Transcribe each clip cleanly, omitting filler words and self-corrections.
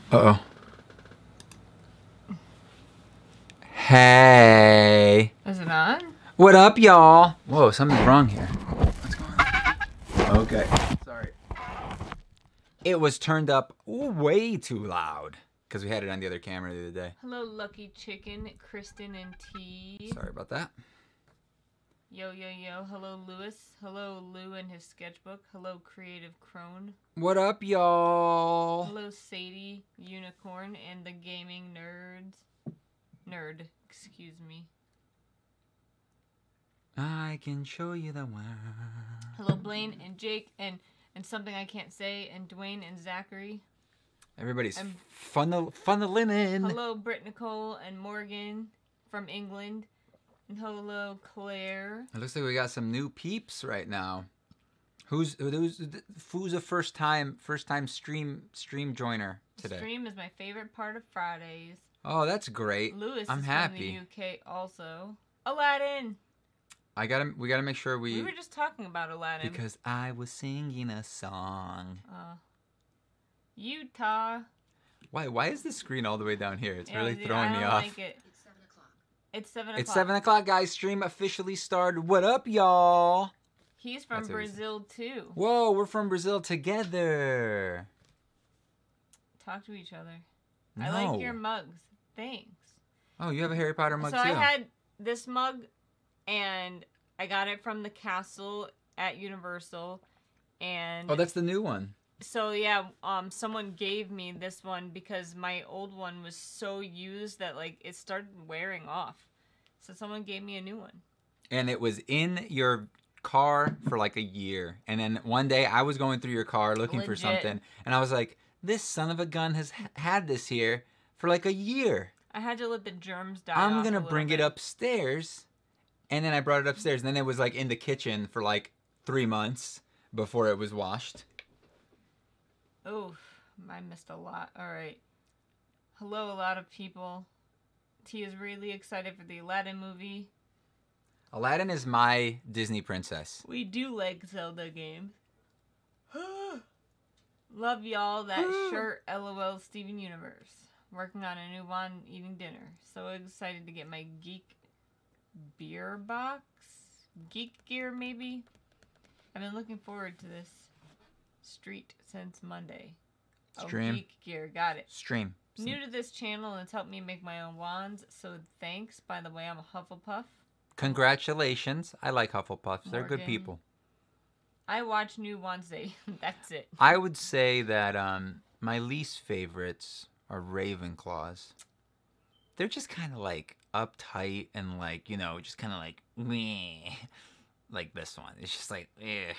Uh-oh. Hey. Is it on? What up, y'all? Whoa, something's wrong here. What's going on? Okay. Sorry. It was turned up way too loud because we had it on the other camera the other day. Hello, Lucky Chicken, Kristen, and T. Sorry about that. Yo, yo, yo. Hello, Lewis. Hello, Lou and his sketchbook. Hello, Creative Crone. What up, y'all? Hello, Sadie, Unicorn, and the Gaming Nerd, excuse me. I can show you the world. Hello, Blaine and Jake and something I can't say, and Dwayne and Zachary. Everybody's funneling in. Hello, Britt, Nicole, and Morgan from England. And hello, Claire. It looks like we got some new peeps right now. Who's a first time stream joiner today? Stream is my favorite part of Fridays. Oh, that's great. Lewis I'm is happy. from the UK also. Aladdin. We gotta make sure We were just talking about Aladdin. Because I was singing a song. Utah. Why is the screen all the way down here? It's really dude, throwing me off. Like it. It's 7 o'clock. It's 7 o'clock, guys. Stream officially started. What up, y'all? He's from Brazil too. Whoa, we're from Brazil together. Talk to each other. No. I like your mugs. Thanks. Oh, you have a Harry Potter mug so too. I had this mug, and I got it from the castle at Universal, and Oh, that's the new one. so yeah, someone gave me this one because my old one was so used that like it started wearing off. So someone gave me a new one. And it was in your car for like a year. And then one day I was going through your car looking for something, and I was like, this son of a gun has had this here for like a year. I had to let the germs die. I'm gonna bring it upstairs. And then I brought it upstairs, and then it was like in the kitchen for like 3 months before it was washed. Oof, I missed a lot. All right. Hello, a lot of people. T is really excited for the Aladdin movie. Aladdin is my Disney princess. We do like Zelda games. Love y'all. That shirt, LOL, Steven Universe. Working on a new one, eating dinner. So excited to get my geek beer box? Geek gear, maybe? I've been looking forward to this street since Monday. Stream. Oh, geek gear. Got it. Stream. New to this channel, and it's helped me make my own wands, so thanks. By the way, I'm a Hufflepuff. Congratulations. I like Hufflepuffs. They're good Morgan. people. I watch New Wands Day. That's it. I would say that my least favorites are Ravenclaws. They're just kind of like uptight and like, you know, just kind of like meh. Like this one. It's just like, eh.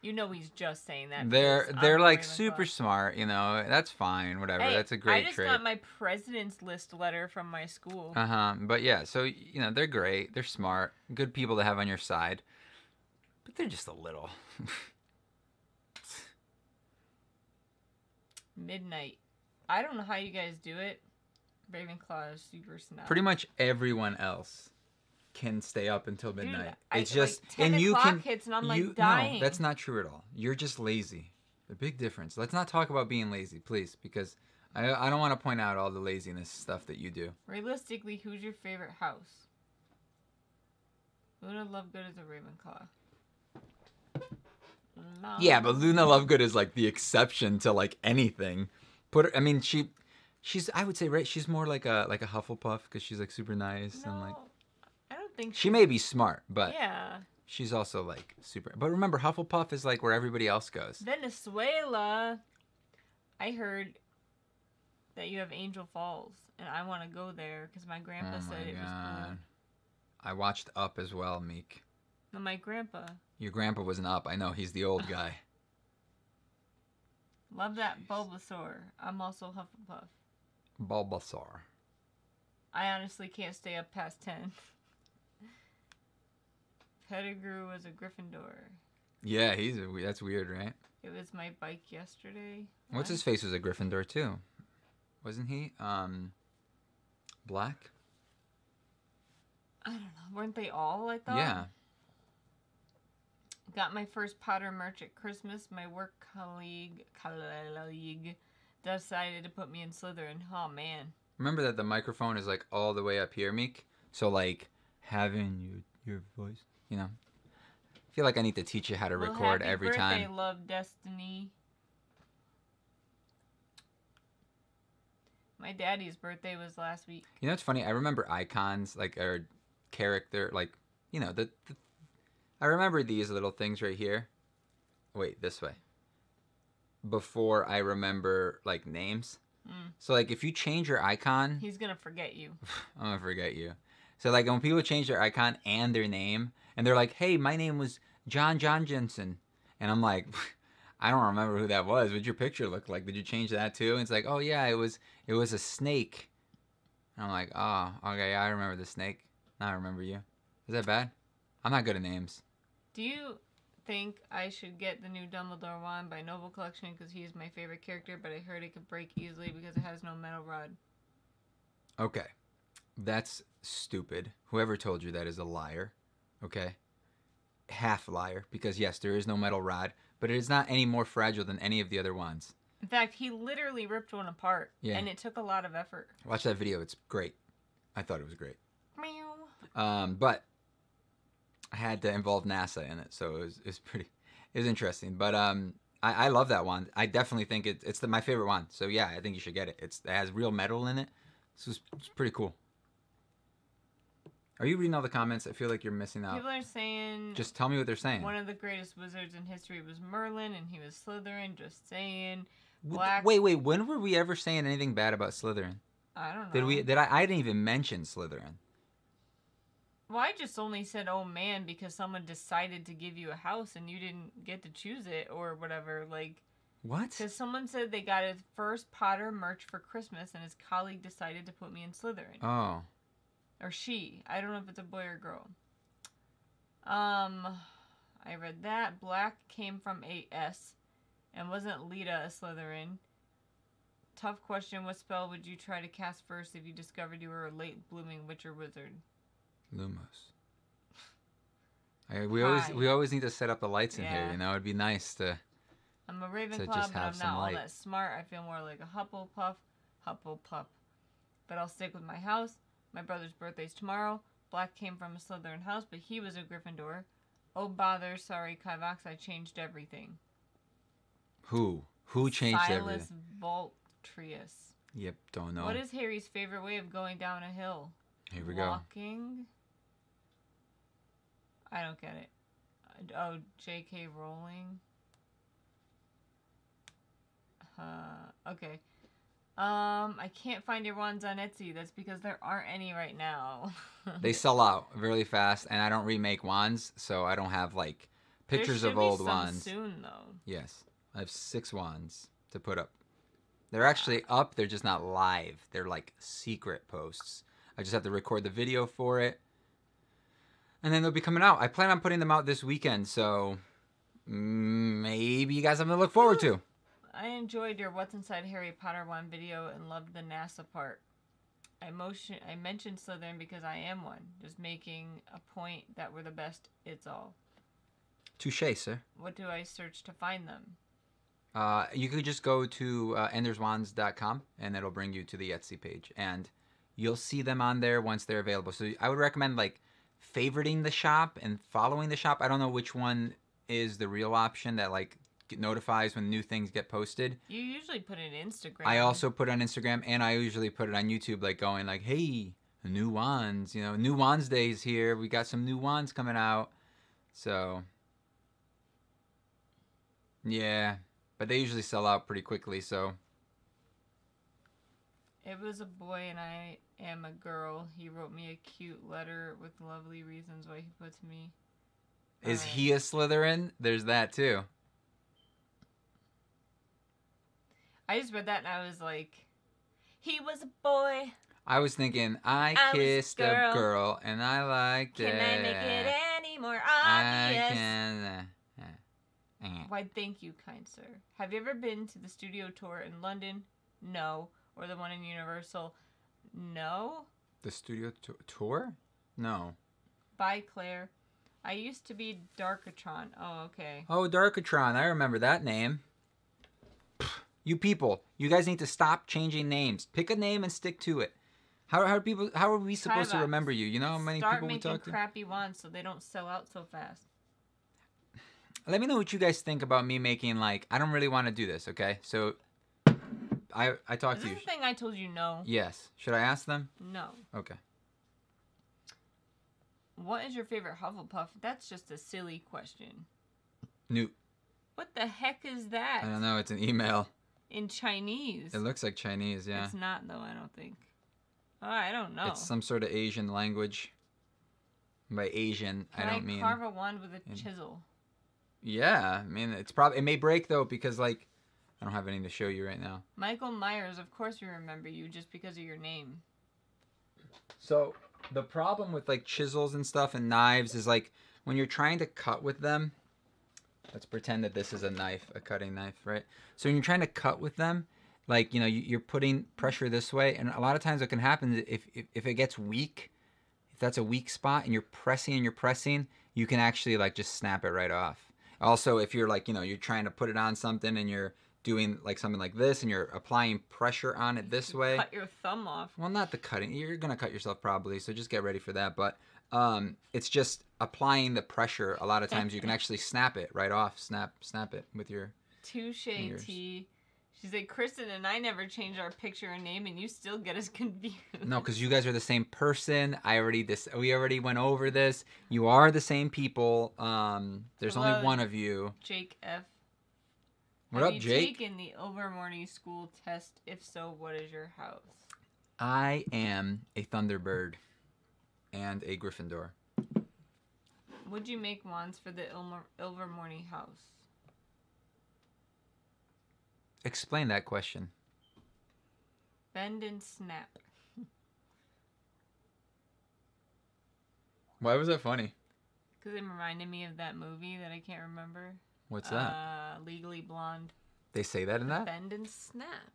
You know he's just saying that. They're like super smart, you know. That's fine, whatever. Hey, that's a great I just trait. got my president's list letter from my school. But yeah, so you know, they're great. They're smart. Good people to have on your side. But they're just a little. Midnight. I don't know how you guys do it. Ravenclaw is super snap. Pretty much everyone else can stay up until midnight. Dude, it's just like 10 and you o'clock can hits and I'm like dying. No, that's not true at all. You're just lazy. The big difference. Let's not talk about being lazy, please, because I don't want to point out all the laziness stuff that you do. Realistically, who's your favorite house? Luna Lovegood is a Ravenclaw. No. Yeah, but Luna Lovegood is like the exception to like anything. I mean, she's I would say right. She's more like a Hufflepuff because she's like super nice and like. I don't think she may be smart, but yeah. She's also like super. But remember, Hufflepuff is like where everybody else goes. Venezuela. I heard that you have Angel Falls, and I want to go there because my grandpa said it was cool. I watched Up as well, Meek. No, my grandpa. Your grandpa wasn't Up. I know, he's the old guy. Love that Bulbasaur. I'm also Hufflepuff. Bulbasaur. I honestly can't stay up past 10. Pettigrew was a Gryffindor. Yeah, that's weird, right? It was my bike yesterday. What's his face was a Gryffindor too, wasn't he? Black. I don't know. Weren't they all? I thought. Yeah. Got my first Potter merch at Christmas. My work colleague decided to put me in Slytherin. Oh, man. Remember that the microphone is like all the way up here, Meek. So like having your voice, you know. I feel like I need to teach you how to record happy every birthday, time. Love Destiny. My daddy's birthday was last week. You know what's funny? I remember icons, like, or character, like, you know, I remember these little things right here. Wait, this way. Before I remember, like, names. So, like, if you change your icon... He's going to forget you. I'm going to forget you. So, like, when people change their icon and their name, and they're like, hey, my name was John Jensen. And I'm like... I don't remember who that was. What'd your picture look like? Did you change that too? And it's like, oh yeah, it was a snake. And I'm like, oh, okay, I remember the snake. Now I remember you. Is that bad? I'm not good at names. Do you think I should get the new Dumbledore wand by Noble Collection because he's my favorite character, but I heard it could break easily because it has no metal rod? Okay. That's stupid. Whoever told you that is a liar. Okay? Half liar. Because yes, there is no metal rod. But it is not any more fragile than any of the other wands. In fact, he literally ripped one apart. Yeah. And it took a lot of effort. Watch that video. It's great. I thought it was great. Meow. But I had to involve NASA in it, so it was interesting. But I love that wand. I definitely think it's my favorite wand. So yeah, I think you should get it. It has real metal in it. So it's pretty cool. Are you reading all the comments? I feel like you're missing out. People are saying... Just tell me what they're saying. One of the greatest wizards in history was Merlin, and he was Slytherin, just saying. Wait, when were we ever saying anything bad about Slytherin? I don't know. I didn't even mention Slytherin. Well, I just only said, oh man, because someone decided to give you a house and you didn't get to choose it or whatever. Like... What? Because someone said they got his first Potter merch for Christmas, and his colleague decided to put me in Slytherin. Oh. Or she. I don't know if it's a boy or girl. I read that. Black came from a S. And wasn't Lita a Slytherin? Tough question. What spell would you try to cast first if you discovered you were a late blooming witch or wizard? Lumos. We always need to set up the lights in here, you know? It'd be nice to... I'm a Ravenclaw, just but have I'm some not all light. that smart. I feel more like a Hufflepuff. But I'll stick with my house. My brother's birthday's tomorrow. Black came from a Slytherin house, but he was a Gryffindor. Oh, bother. Sorry, Kivox. I changed everything. Who? Who changed everything? Silas Voltrius. Yep, don't know. What is Harry's favorite way of going down a hill? Here we go. Walking? I don't get it. Oh, J.K. Rowling? Okay. I can't find your wands on Etsy. That's because there aren't any right now. They sell out really fast, and I don't remake wands, so I don't have, like, pictures of old wands. There should be some soon, though. Yes. I have 6 wands to put up. They're actually up. They're just not live. They're, like, secret posts. I just have to record the video for it. And then they'll be coming out. I plan on putting them out this weekend, so maybe you guys have something to look forward to. I enjoyed your What's Inside Harry Potter wand video and loved the NASA part. I mentioned Slytherin because I am one. Just making a point that we're the best, it's all. Touché, sir. What do I search to find them? You could just go to enderswands.com, and it'll bring you to the Etsy page. And you'll see them on there once they're available. So I would recommend, like, favoriting the shop and following the shop. I don't know which one is the real option that, like, notifies when new things get posted. You usually put it in Instagram. I also put it on Instagram, and I usually put it on YouTube, like going like, hey, new wands, you know, new wands days here. We got some new wands coming out. So, yeah. But they usually sell out pretty quickly, so. It was a boy and I am a girl. He wrote me a cute letter with lovely reasons why he puts me. Is he a Slytherin? There's that too. I just read that and I was like, he was a boy. I was thinking, I kissed a girl and I liked it. Can I make it any more obvious? Why, thank you, kind sir. Have you ever been to the studio tour in London? No. Or the one in Universal? No. The studio tour? No. Bye, Claire. I used to be Darkatron. Oh, okay. Oh, Darkatron. I remember that name. You people, you guys need to stop changing names. Pick a name and stick to it. How are we supposed to Kivox. remember you? You know how many people we talk to? Start making crappy wands so they don't sell out so fast. Let me know what you guys think about me making, like, I don't really want to do this, okay? So, I talked to you. Is this the thing I told you no? Yes. Should I ask them? No. Okay. What is your favorite Hufflepuff? That's just a silly question. Newt. What the heck is that? I don't know. It's an email. In Chinese. It looks like Chinese, yeah. It's not, though, I don't think. Oh, I don't know. It's some sort of Asian language. By Asian, I don't mean... Can I carve a wand with a chisel? Yeah, I mean, it's probably... It may break, though, because, like... I don't have anything to show you right now. Michael Myers, of course we remember you just because of your name. So, the problem with, like, chisels and stuff and knives is, like, when you're trying to cut with them... Let's pretend that this is a knife, a cutting knife, right? So when you're trying to cut with them, like, you know, you're putting pressure this way, and a lot of times what can happen is if it gets weak, if that's a weak spot and you're pressing, you can actually, like, just snap it right off. Also, if you're, like, you know, you're trying to put it on something and you're doing, like, something like this and you're applying pressure on it this way. Cut your thumb off. Well, not the cutting. You're going to cut yourself probably, so just get ready for that. But it's just applying the pressure. A lot of times you can actually snap it right off. Snap it with your Touche, fingers. T. She's like, Kristen and I never changed our picture and name, and you still get us confused. No, because you guys are the same person. We already went over this. You are the same people. There's Hello, only one of you. Jake F. What Have up, Jake? Have you taken the Overmorning school test? If so, what is your house? I am a Thunderbird and a Gryffindor. Would you make wands for the Ilvermorny house? Explain that question. Bend and snap. Why was that funny? Because it reminded me of that movie that I can't remember. What's that? Legally Blonde. They say that in that? Bend and snap.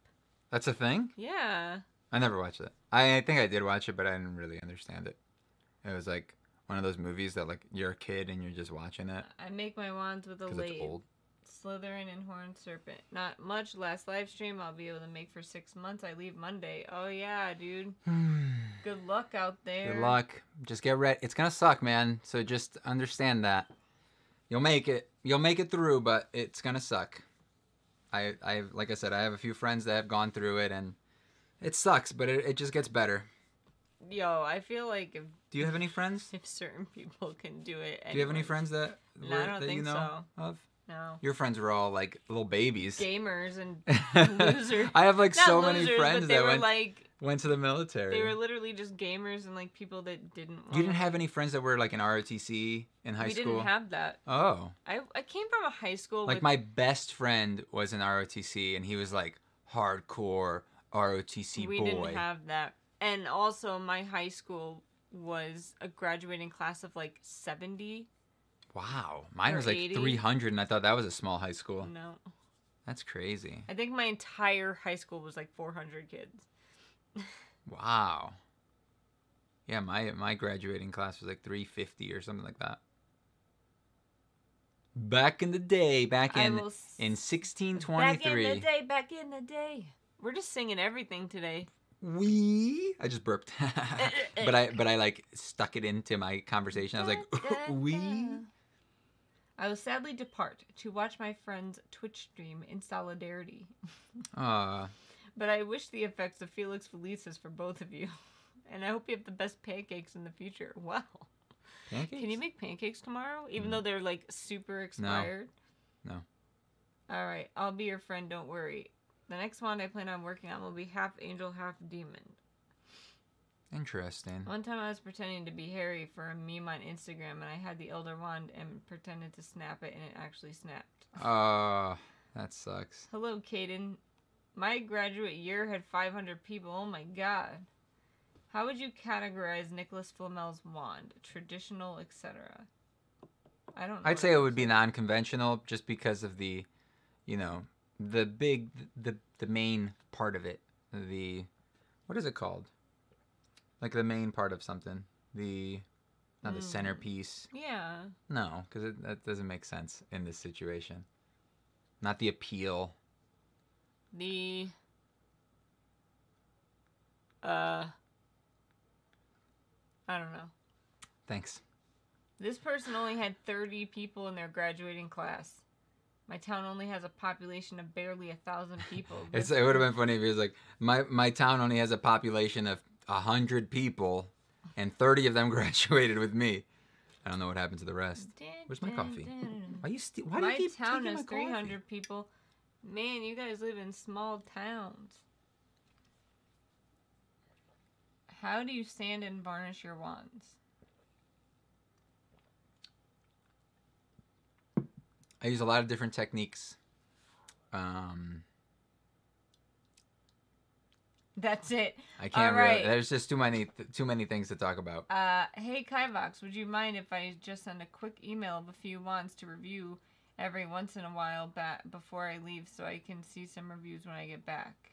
That's a thing? Yeah. I never watched it. I think I did watch it, but I didn't really understand it. It was like one of those movies that, like, you're a kid and you're just watching it. I make my wands with a Because lathe. it's old. Slytherin and Horned Serpent. Not much. Last live stream I'll be able to make for 6 months. I leave Monday. Oh yeah, dude. Good luck out there. Good luck. Just get ready. It's gonna suck, man. So just understand that. You'll make it. You'll make it through, but it's gonna suck. Like I said, I have a few friends that have gone through it, and it sucks, but it just gets better. Yo, I feel like if... Do you have any friends? If certain people can do it... Do you have any friends that, No, I don't that think you know so. of? No. Your friends were all, like, little babies. Gamers and losers. I have, like, Not so losers, many friends but they that were went to the military. They were literally just gamers and, like, people that didn't want... You didn't have any friends that were, like, in ROTC in high school? We didn't have that. Oh. I came from a high school Like, with... my best friend was in ROTC, and he was, like, hardcore ROTC We boy. didn't have that. And also, my high school was a graduating class of, like, 70. Wow. Mine Or was, like, 80. 300, and I thought that was a small high school. No. That's crazy. I think my entire high school was, like, 400 kids. Wow. Yeah, my graduating class was, like, 350 or something like that. Back in the day, back in 1623. Back in the day. We're just singing everything today. I just burped. but I like stuck it into my conversation. I was like, I will sadly depart to watch my friend's Twitch stream in solidarity. But I wish the effects of Felix Felicis for both of you. And I hope you have the best pancakes in the future. Wow. Pancakes? Can you make pancakes tomorrow? Even though they're, like, super expired? No. Alright, I'll be your friend, don't worry. The next one I plan on working on will be half angel, half demon. Interesting. One time I was pretending to be Harry for a meme on Instagram, and I had the Elder Wand and pretended to snap it, and it actually snapped. Oh, that sucks. Hello, Caden. My graduate year had 500 people. Oh my god. How would you categorize Nicholas Flamel's wand? Traditional, etc. I don't know. I'd say it would be non-conventional just because of the, you know, the main part of it. What is it called? Like the main part of something. Not the centerpiece. Yeah. No, because that doesn't make sense in this situation. Not the appeal. the I don't know. Thanks. This person only had 30 people in their graduating class. My town only has a population of barely 1,000 people. It would have been funny if he was like, my town only has a population of 100 people, and 30 of them graduated with me. I don't know what happened to the rest. Where's my coffee? Why do you keep My town has taking my 300 coffee? people. Man, you guys live in small towns. How do you sand and varnish your wands? I use a lot of different techniques. That's it. I can't All right. really. There's just too many things to talk about. Hey Kivox, would you mind if I just send a quick email of a few wands to review every once in a while before I leave so I can see some reviews when I get back?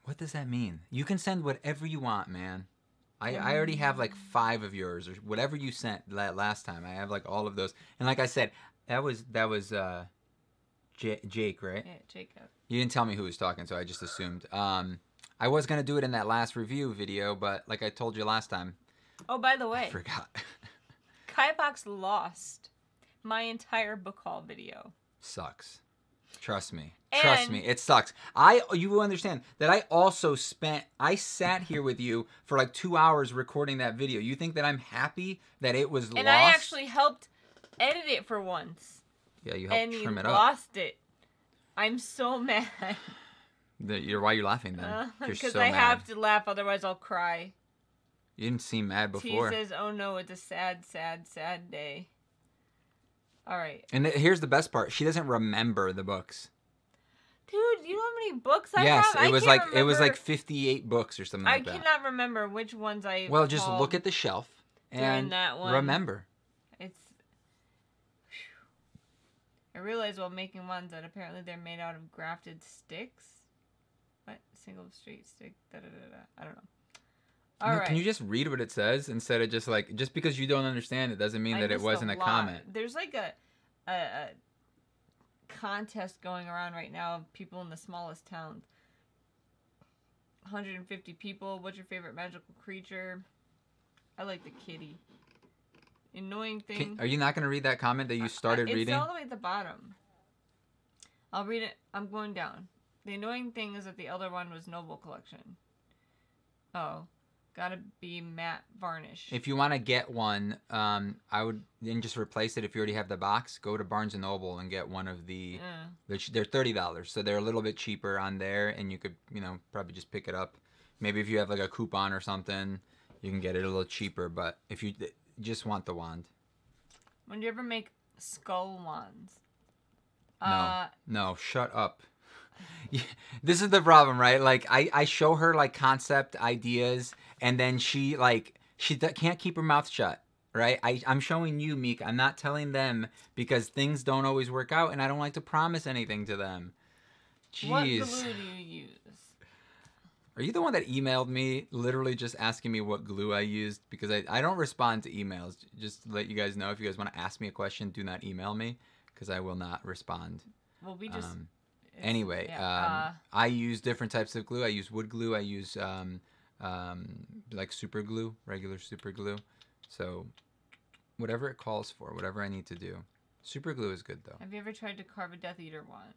What does that mean? You can send whatever you want, man. I already have like 5 of yours or whatever you sent last time. I have like all of those. And like I said, that was Jake, right? Yeah, Jacob. You didn't tell me who was talking, so I just assumed. I was gonna do it in that last review video, but like I told you last time, Oh, by the way, I forgot. Kivox lost my entire book haul video. Sucks. Trust me. And Trust me. It sucks. You will understand that I sat here with you for like 2 hours recording that video. You think that I'm happy that it was lost? And I actually helped edit it for once. Yeah, you helped And trim you it up. lost it. I'm so mad. Why are you laughing then? You're Because so I mad. have to laugh, otherwise I'll cry. You didn't seem mad T before. says, oh no, it's a sad, sad, sad day. All right. And here's the best part. She doesn't remember the books. Dude, you know how many books I Yes, have? it was like remember. 58 books or something I like that. cannot remember which ones I Well, just hauled look at the shelf during and that one. remember. It's... I realized while making ones that apparently they're made out of grafted sticks. What? Single straight stick. Da da da da. I don't know. All right. Can you just read what it says instead of just because you don't understand it doesn't mean I that it missed wasn't a lot. comment. There's like a contest going around right now of people in the smallest towns. 150 people. What's your favorite magical creature? I like the kitty. Annoying thing. Are you not going to read that comment that you started reading? It's all the way at the bottom. I'll read it. I'm going down. The annoying thing is that the other one was Noble Collection. Oh. Gotta be matte varnish. If you want to get one, I would then just replace it. If you already have the box, go to Barnes & Noble and get one of the... They're $30, so they're a little bit cheaper on there, and you could, probably just pick it up. Maybe if you have like a coupon or something, you can get it a little cheaper, but if you just want the wand. When do you ever make skull wands? No, shut up. This is the problem, right? Like I show her like concept ideas, and then she can't keep her mouth shut, right? I'm showing you, Meek. I'm not telling them because things don't always work out, and I don't like to promise anything to them. Jeez. What glue do you use? Are you the one that emailed me, literally just asking me what glue I used? Because I don't respond to emails. Just to let you guys know, if you guys want to ask me a question, do not email me, because I will not respond. Well, we just... Anyway, I use different types of glue. I use wood glue. I use like super glue, regular super glue. So whatever it calls for, whatever I need to do. Super glue is good though. Have you ever tried to carve a Death Eater wand?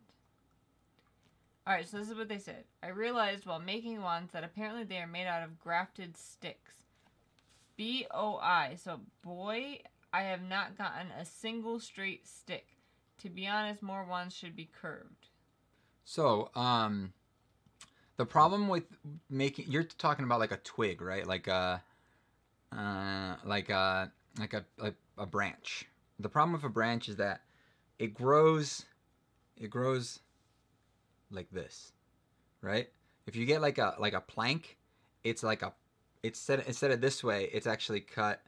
Alright, so this is what they said. I realized while making wands that apparently they are made out of grafted sticks. BOI. So, boy, I have not gotten a single straight stick. To be honest, more wands should be curved. So, the problem with making, you're talking about like a twig, right? Like a branch. The problem with a branch is that it grows like this, right? If you get like a plank, it's instead of this way, it's actually cut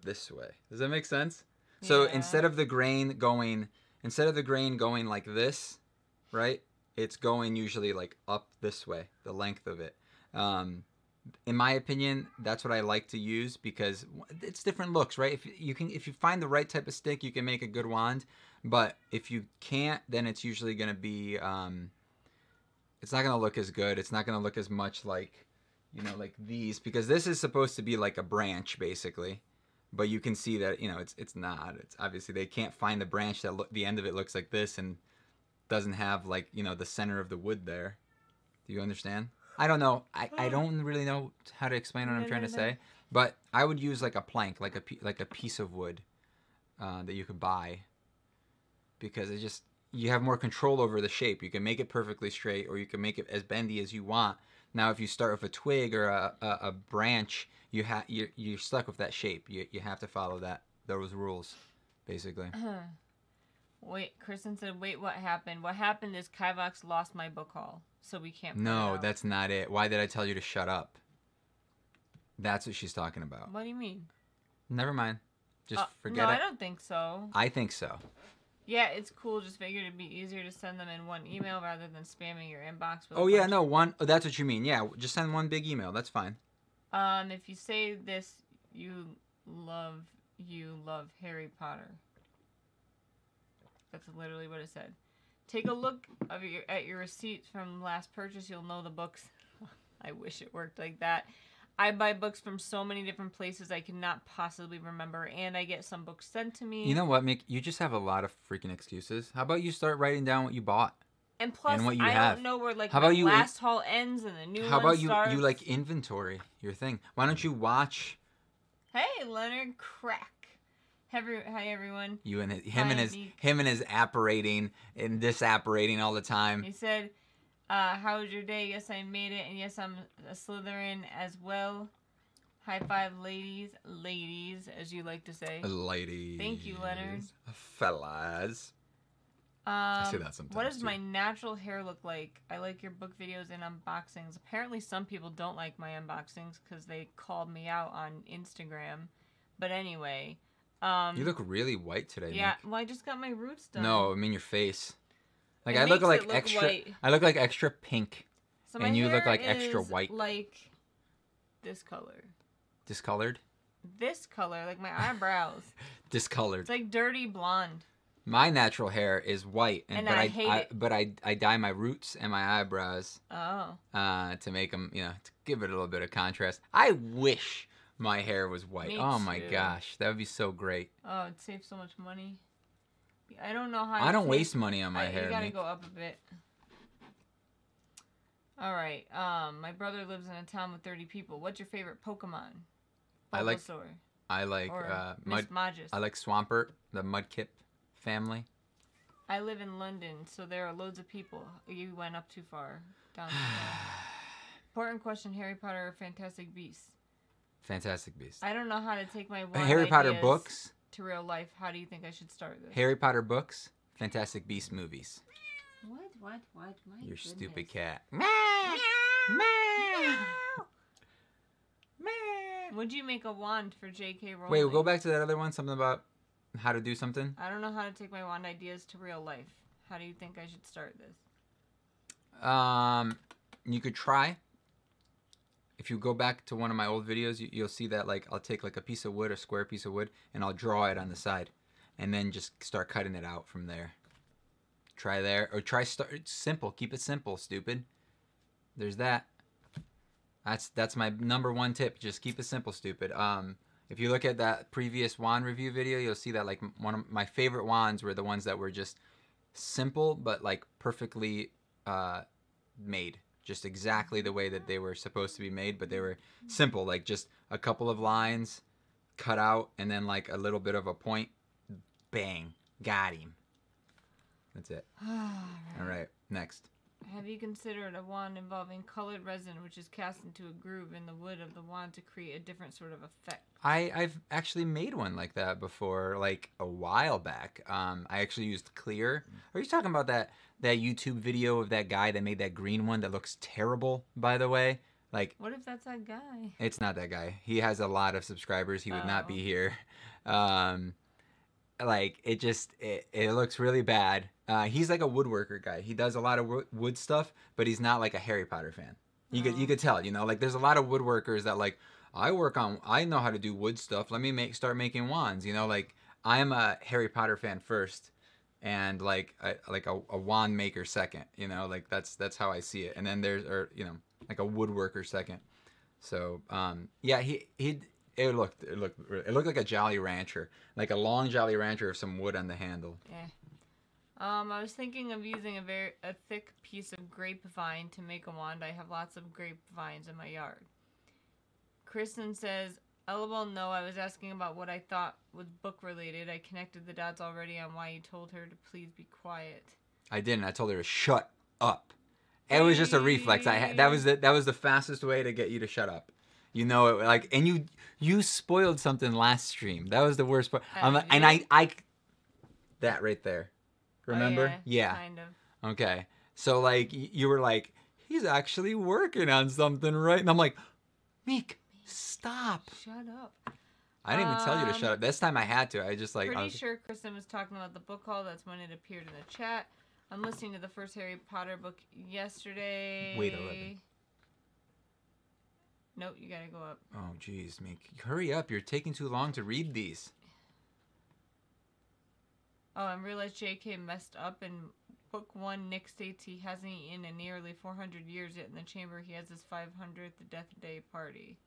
this way. Does that make sense? Yeah. So instead of the grain going like this, right? It's going usually like up this way, the length of it. In my opinion, that's what I like to use because it's different looks, right? If you find the right type of stick, you can make a good wand. But if you can't, then it's usually going to be it's not gonna look as good. It's not gonna look as much like, you know, like these, because this is supposed to be like a branch basically, but you can see that, you know, it's not. It's obviously they can't find the branch that the end of it looks like this and doesn't have like, you know, the center of the wood there. Do you understand? I don't know. I don't really know how to explain what I'm trying to say, but I would use like a plank, like a piece of wood that you could buy, because it just, you have more control over the shape. You can make it perfectly straight, or you can make it as bendy as you want. Now, if you start with a twig or a branch, you're stuck with that shape. You have to follow those rules, basically. Wait, Kristen said, wait, what happened? What happened is Kivox lost my book haul, so we can't. No, that's not it. Why did I tell you to shut up? That's what she's talking about. What do you mean? Never mind. Just forget it. No, I don't think so. I think so. Yeah, it's cool. Just figured it'd be easier to send them in one email rather than spamming your inbox with. Oh yeah, no, one. Oh, that's what you mean. Yeah, just send one big email. That's fine. If you say this, you love Harry Potter. That's literally what it said. Take a look at your receipts from last purchase. You'll know the books. I wish it worked like that. I buy books from so many different places I cannot possibly remember, and I get some books sent to me. You know what, Mick? You just have a lot of freaking excuses. How about you start writing down what you bought? And plus, and what you I have. don't know where like how about my you last haul ends and the new How one about starts. you like inventory your thing? Why don't you watch? Hey, Leonard Crack. Hi everyone. You and him and his apparating and disapparating all the time. He said, "How was your day? Yes, I made it, and yes, I'm a Slytherin as well. High five, ladies, as you like to say. Ladies. Thank you, Leonard. Fellas. I say that sometimes. What does too. my natural hair look like? I like your book videos and unboxings. Apparently, some people don't like my unboxings because they called me out on Instagram. But anyway, you look really white today. Yeah, Nick. well, I just got my roots done. No, I mean your face. Like It I look makes like it look extra. white. I look like extra pink, So my and you look hair like extra is white. like this color. Discolored. This color, like my eyebrows. Discolored. It's like dirty blonde. My natural hair is white, And I hate it. But I dye my roots and my eyebrows. Oh. To make them, you know, to give it a little bit of contrast. I wish my hair was white. Me oh my too. gosh, that would be so great. Oh, it saves so much money. I don't know how. I don't waste money on my You hair. gotta Nick. go up a bit. All right. My brother lives in a town with 30 people. What's your favorite Pokemon? I like Bulbasaur I like or mud. Magis. I like Swampert, the Mudkip family. I live in London, so there are loads of people. You went up too far. Down too far. Important question: Harry Potter or Fantastic Beasts? Fantastic Beasts. I don't know how to take my wand Harry Potter ideas books. to real life. How do you think I should start this? Harry Potter books. Fantastic Beasts movies. What? My Your goodness. stupid cat. Would you make a wand for J.K. Rowling? Wait, we'll go back to that other one. Something about how to do something. I don't know how to take my wand ideas to real life. How do you think I should start this? You could try. If you go back to one of my old videos, you'll see that like I'll take like a piece of wood, a square piece of wood, and I'll draw it on the side, and then just start cutting it out from there. Try there, or try start simple. Keep it simple, stupid. There's that. That's my number one tip. Just keep it simple, stupid. If you look at that previous wand review video, you'll see that like one of my favorite wands were the ones that were just simple but like perfectly made, just exactly the way that they were supposed to be made, but they were simple, like just a couple of lines cut out and then like a little bit of a point. Bang, got him. That's it. All right, next. Have you considered a wand involving colored resin, which is cast into a groove in the wood of the wand to create a different sort of effect? I've actually made one like that before, like a while back. I actually used clear. Are you talking about that YouTube video of that guy that made that green one that looks terrible, by the way? Like, what if that's that guy? It's not that guy. He has a lot of subscribers. He would not be here. Like it looks really bad. He's like a woodworker guy. He does a lot of wood stuff, but he's not like a Harry Potter fan. You could tell, you know, like there's a lot of woodworkers that like I know how to do wood stuff. Let me start making wands, you know, like I am a Harry Potter fan first, and like a wand maker second. You know, like that's how I see it. And then there's like a woodworker second. So yeah, he it looked like a Jolly Rancher, like a long Jolly Rancher with some wood on the handle. Yeah. I was thinking of using a thick piece of grapevine to make a wand. I have lots of grapevines in my yard. Kristen says, LOL, no, I was asking about what I thought was book related. I connected the dots already on why you told her to please be quiet. I didn't. I told her to shut up. It was just a reflex. That was the fastest way to get you to shut up. You know it, like, and you spoiled something last stream. That was the worst part. And I that right there. Remember? Oh, yeah. Kind of. Okay. So like you were like, he's actually working on something, right? And I'm like, Meek, stop. Shut up. I didn't even tell you to shut up. This time I had to. I just like. Pretty sure Kristen was talking about the book haul. That's when it appeared in the chat. I'm listening to the first Harry Potter book yesterday. Wait, 11. Nope, you gotta go up. Oh, jeez, Meek. Hurry up. You're taking too long to read these. Oh, and realized JK messed up in book 1. Nick states he hasn't eaten in nearly 400 years yet in the chamber. He has his 500th death day party.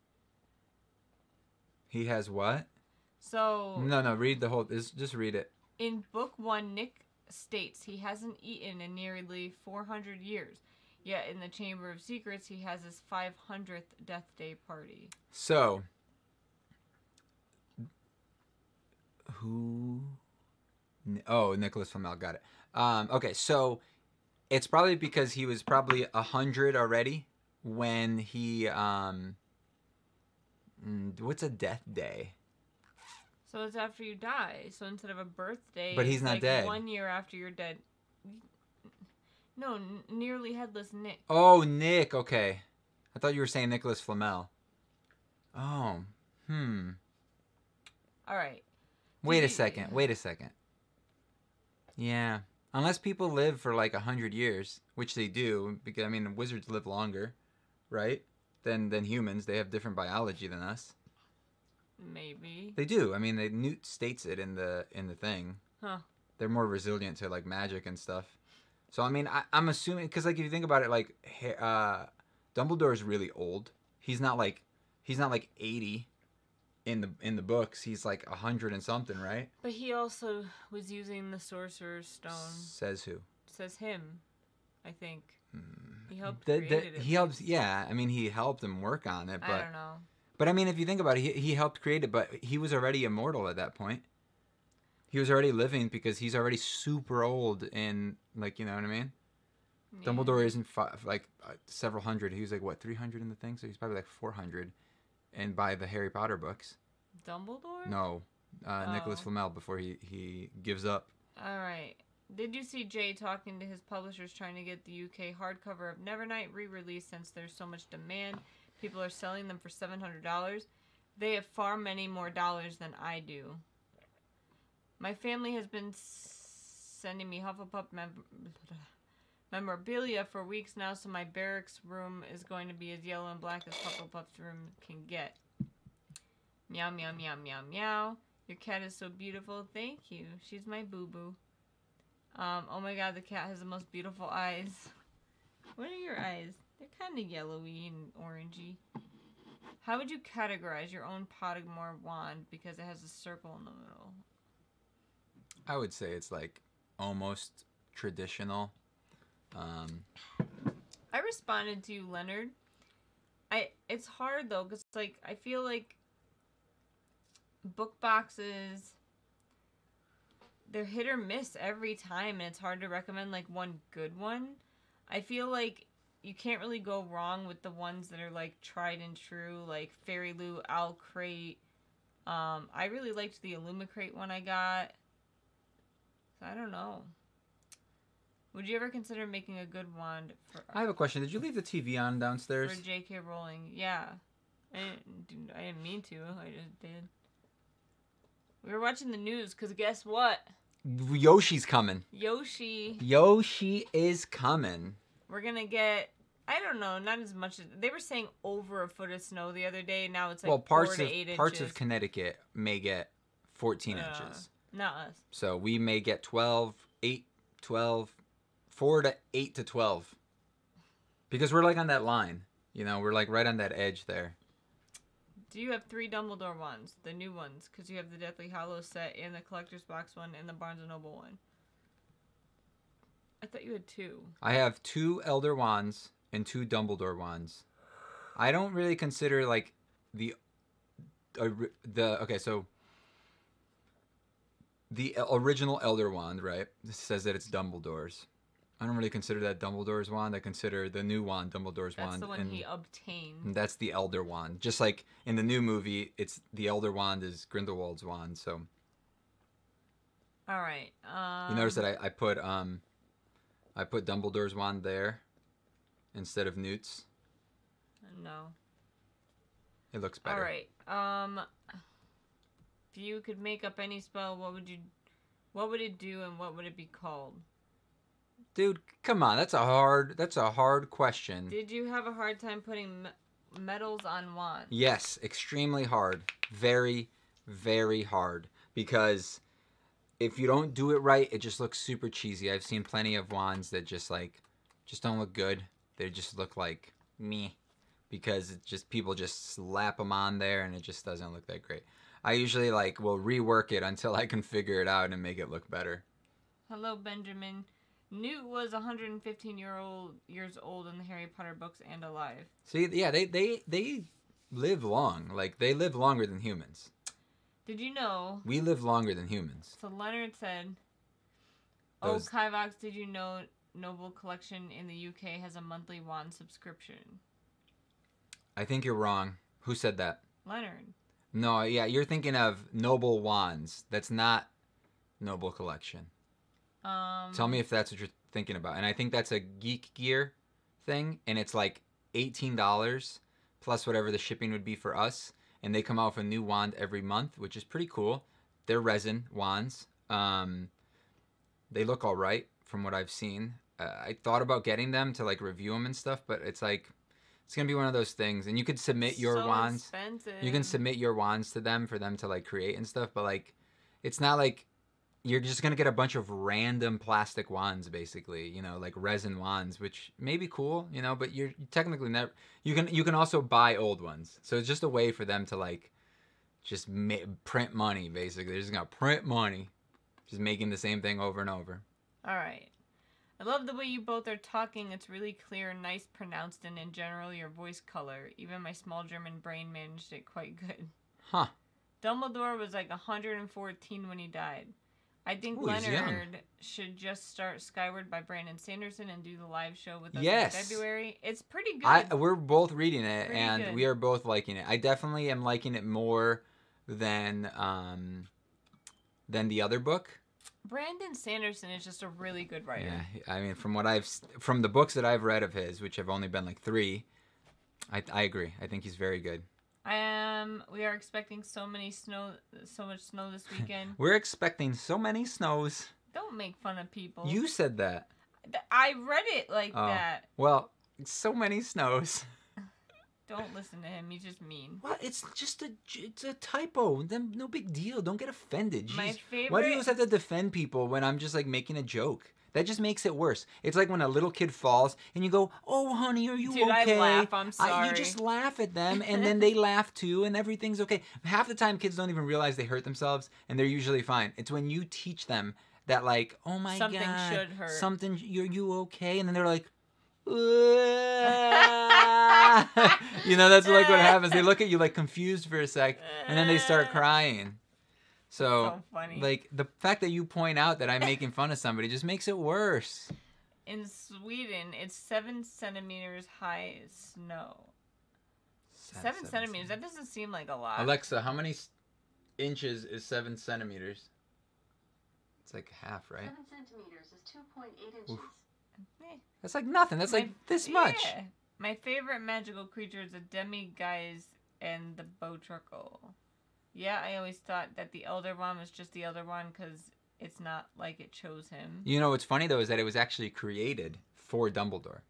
He has what? So... No, read the whole... Just read it. In book 1, Nick states he hasn't eaten in nearly 400 years. Yet in the Chamber of Secrets, he has his 500th death day party. So... Who... Oh, Nicholas Flamel, got it. Okay, so it's probably because he was probably 100 already when he what's a death day? So it's after you die. So instead of a birthday, but he's not like dead. 1 year after you're dead. No, nearly headless Nick. Oh, Nick. Okay, I thought you were saying Nicholas Flamel. Oh, All right. Wait a second. Yeah, unless people live for like 100 years, which they do, because I mean wizards live longer, right? Than humans. They have different biology than us. Maybe. They do. I mean, Newt states it in the thing. Huh. They're more resilient to like magic and stuff. So I mean, I'm assuming because like if you think about it, like Dumbledore is really old. He's not like 80 in the books. He's like 100 and something, right? But he also was using the Sorcerer's Stone. Says who? Says him, I think. He helped create it. He helps. Yeah, I mean, he helped him work on it. But I don't know. But I mean, if you think about it, he helped create it, but he was already immortal at that point. He was already living because he's already super old and like, you know what I mean? Yeah. Dumbledore isn't several hundred. He was like, what, 300 in the thing? So he's probably like 400 and by the Harry Potter books. Dumbledore? No. Nicholas Flamel before he gives up. All right. Did you see Jay talking to his publishers trying to get the UK hardcover of Nevernight re-released since there's so much demand? People are selling them for $700. They have far many more dollars than I do. My family has been sending me Hufflepuff memorabilia for weeks now, so my barracks room is going to be as yellow and black as Hufflepuff's room can get. Meow, meow, meow, meow, meow. Your cat is so beautiful. Thank you. She's my boo-boo. Oh my god, the cat has the most beautiful eyes. What are your eyes? They're kind of yellowy and orangey. How would you categorize your own Pottermore wand because it has a circle in the middle? I would say it's like almost traditional. I responded to you, Leonard. It's hard though, because like I feel like book boxes, they're hit or miss every time, and it's hard to recommend like one good one. I feel like you can't really go wrong with the ones that are like tried and true, like Fairy Lou, Owl Crate. I really liked the Illumicrate one I got. So I don't know. Would you ever consider making a good wand for... I have a question. Did you leave the TV on downstairs? For J.K. Rowling. Yeah. I didn't mean to. I just did. We were watching the news because guess what? Yoshi's coming. Yoshi is coming. We're going to get... I don't know, not as much as... They were saying over a foot of snow the other day. Now it's like 4 to 8 inches. Parts of Connecticut may get 14 inches. Not us. So we may get 12 8, 12, 4 to 8 to 12. Because we're like on that line. You know, we're like right on that edge there. Do you have 3 Dumbledore wands? The new ones. Because you have the Deathly Hallows set and the Collector's Box one and the Barnes & Noble one. I thought you had 2. I have 2 Elder Wands and 2 Dumbledore Wands. I don't really consider like the okay, so the original Elder Wand, right? This says that it's Dumbledore's. I don't really consider that Dumbledore's wand. I consider the new wand Dumbledore's wand. That's the one he obtained. And that's the Elder Wand. Just like in the new movie, it's the Elder Wand is Grindelwald's wand. So. All right. You notice that I put Dumbledore's wand there instead of Newt's. No. It looks better. All right. If you could make up any spell, what would it do and what would it be called? Dude, come on. That's a hard question. Did you have a hard time putting medals on wands? Yes, extremely hard. Very, very hard. Because if you don't do it right, it just looks super cheesy. I've seen plenty of wands that just don't look good. They just look like me. Because it just people just slap them on there and it just doesn't look that great. I usually will rework it until I can figure it out and make it look better. Hello, Benjamin. Newt was 115 years old in the Harry Potter books and alive. See, yeah, they live long. Like, they live longer than humans. Did you know? We live longer than humans. So Leonard said, Kivox, did you know Noble Collection in the UK has a monthly wand subscription? I think you're wrong. Who said that? Leonard. No, yeah, you're thinking of Noble Wands. That's not Noble Collection. Tell me if that's what you're thinking about. And I think that's a Geek Gear thing, and it's like $18 plus whatever the shipping would be for us. And they come out with a new wand every month, which is pretty cool. They're resin wands. They look all right from what I've seen. I thought about getting them to review them and stuff, but it's gonna be one of those things. And you could submit your wands. Expensive. You can submit your wands to them for them to create and stuff, but it's not like you're just gonna get a bunch of random plastic wands, basically, resin wands, which may be cool, but you're technically never. You can also buy old ones, so it's just a way for them to just print money. Basically, they're just gonna print money, just making the same thing over and over. All right. I love the way you both are talking. It's really clear, nice, pronounced, and in general, your voice color. Even my small German brain managed it quite good. Huh. Dumbledore was 114 when he died. I think Leonard should just start Skyward by Brandon Sanderson and do the live show with us in February. It's pretty good. We're both reading it, Pretty and good. we are both liking it. I definitely am liking it more than the other book. Brandon Sanderson is just a really good writer. Yeah, I mean, from the books that I've read of his, which have only been 3, I agree. I think he's very good. We are expecting so much snow this weekend. We're expecting so many snows. Don't make fun of people. You said that. I read it like that. Well, so many snows. Don't listen to him. He's just mean. Well, it's a typo. Then no big deal. Don't get offended. Jeez. My favorite. Why do you always have to defend people when I'm just making a joke? That just makes it worse. It's like when a little kid falls and you go, "Oh, honey, are you okay?" I laugh. I'm sorry. You just laugh at them, and then they laugh too, and everything's okay. Half the time, kids don't even realize they hurt themselves, and they're usually fine. It's when you teach them that, "Oh my something God, should hurt. something. You okay?" And then they're like, that's what happens. They look at you confused for a sec, and then they start crying. So funny. The fact that you point out that I'm making fun of somebody just makes it worse. In Sweden, it's 7 centimeters high snow. 7 centimeters? That doesn't seem like a lot. Alexa, how many inches is 7 centimeters? It's half, right? 7 centimeters is 2.8 inches. Oof. That's nothing. That's this much. My favorite magical creature is the demi-guise and the bowtruckle. Yeah, I always thought that the Elder Wand was just the Elder Wand because it's not like it chose him. What's funny though is that it was actually created for Dumbledore.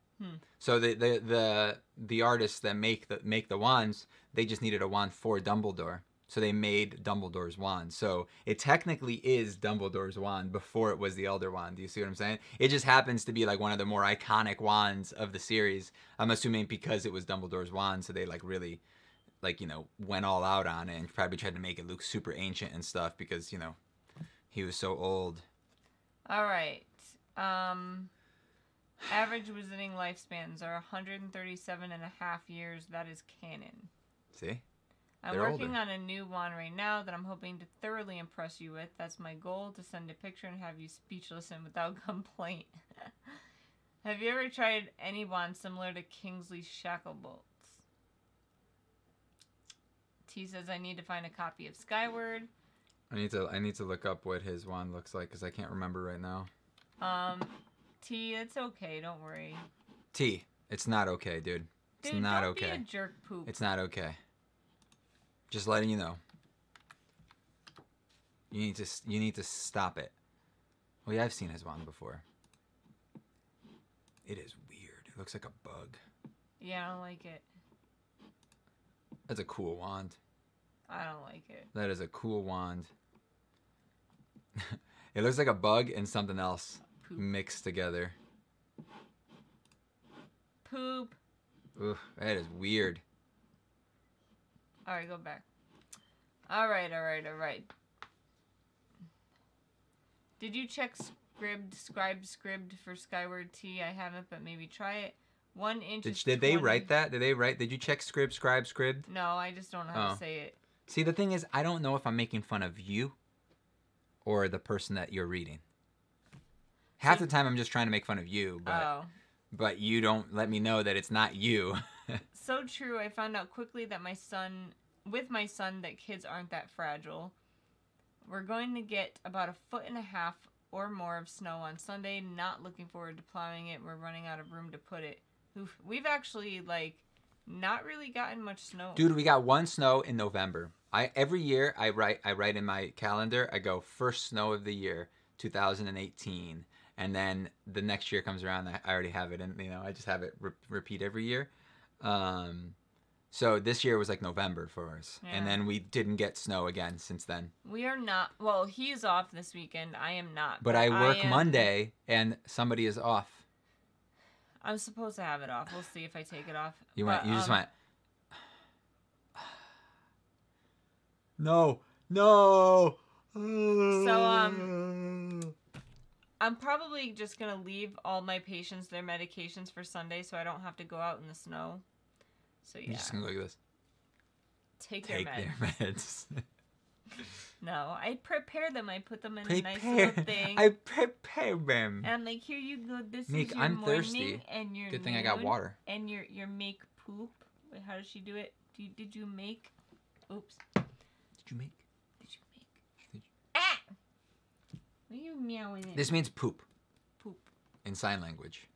So the artists that make the wands, they just needed a wand for Dumbledore. So they made Dumbledore's wand. So it technically is Dumbledore's wand before it was the Elder Wand. Do you see what I'm saying? It just happens to be like one of the more iconic wands of the series. I'm assuming because it was Dumbledore's wand, so they like really, like, you know, went all out on it and probably tried to make it look super ancient and stuff because, you know, he was so old. All right. Average visiting lifespans are 137 and a half years. That is canon. See? I'm They're working older. on a new wand right now that I'm hoping to thoroughly impress you with. That's my goal, to send a picture and have you speechless and without complaint. Have you ever tried any wand similar to Kingsley's Shacklebolts? T says I need to find a copy of Skyward. I need to look up what his wand looks like because I can't remember right now. T, it's okay. Don't worry. T, it's not okay, dude. It's Dude, not don't okay. be a jerk poop. It's not okay. Just letting you know. You need to stop it. Well, yeah, I've seen his wand before. It is weird. It looks like a bug. Yeah, I don't like it. That's a cool wand. I don't like it. That is a cool wand. It looks like a bug and something else Poop. mixed together. Poop. Ugh, that is weird. All right, go back. All right. Did you check Scribd for Skyward T? I haven't, but maybe try it. 1 inch. Did they write that? Did you check Scribd? No, I just don't know how Oh. to say it. See, the thing is, I don't know if I'm making fun of you or the person that you're reading. Half the time I'm just trying to make fun of you, but you don't let me know that it's not you. So true. I found out quickly that my son that kids aren't that fragile. We're going to get about 1.5 feet or more of snow on Sunday. Not looking forward to plowing it. We're running out of room to put it. We've actually not really gotten much snow. Dude, we got 1 snow in November. Every year I write in my calendar, I go first snow of the year, 2018. And then the next year comes around, I already have it, and I just have it repeat every year. So this year was like November for us, Yeah. and then we didn't get snow again since then. We are not. Well, he is off this weekend. I am not. But I work am. Monday, and somebody is off. I'm supposed to have it off. We'll see if I take it off. You just went. No. So I'm probably just gonna leave all my patients their medications for Sunday, so I don't have to go out in the snow. So yeah. You're just gonna look at this. Take Take their their meds. meds. No, I prepare them. I put them in a nice little thing. I prepare them. And I'm like, here you go. This Meek, is your I'm morning thirsty. and your Good thing I got noon water. and your make poop. Wait, how does she do it? Did you make? Oops. Did you make? Did you make? Did you- Ah! What are you meowing at? This means poop Poop. in sign language.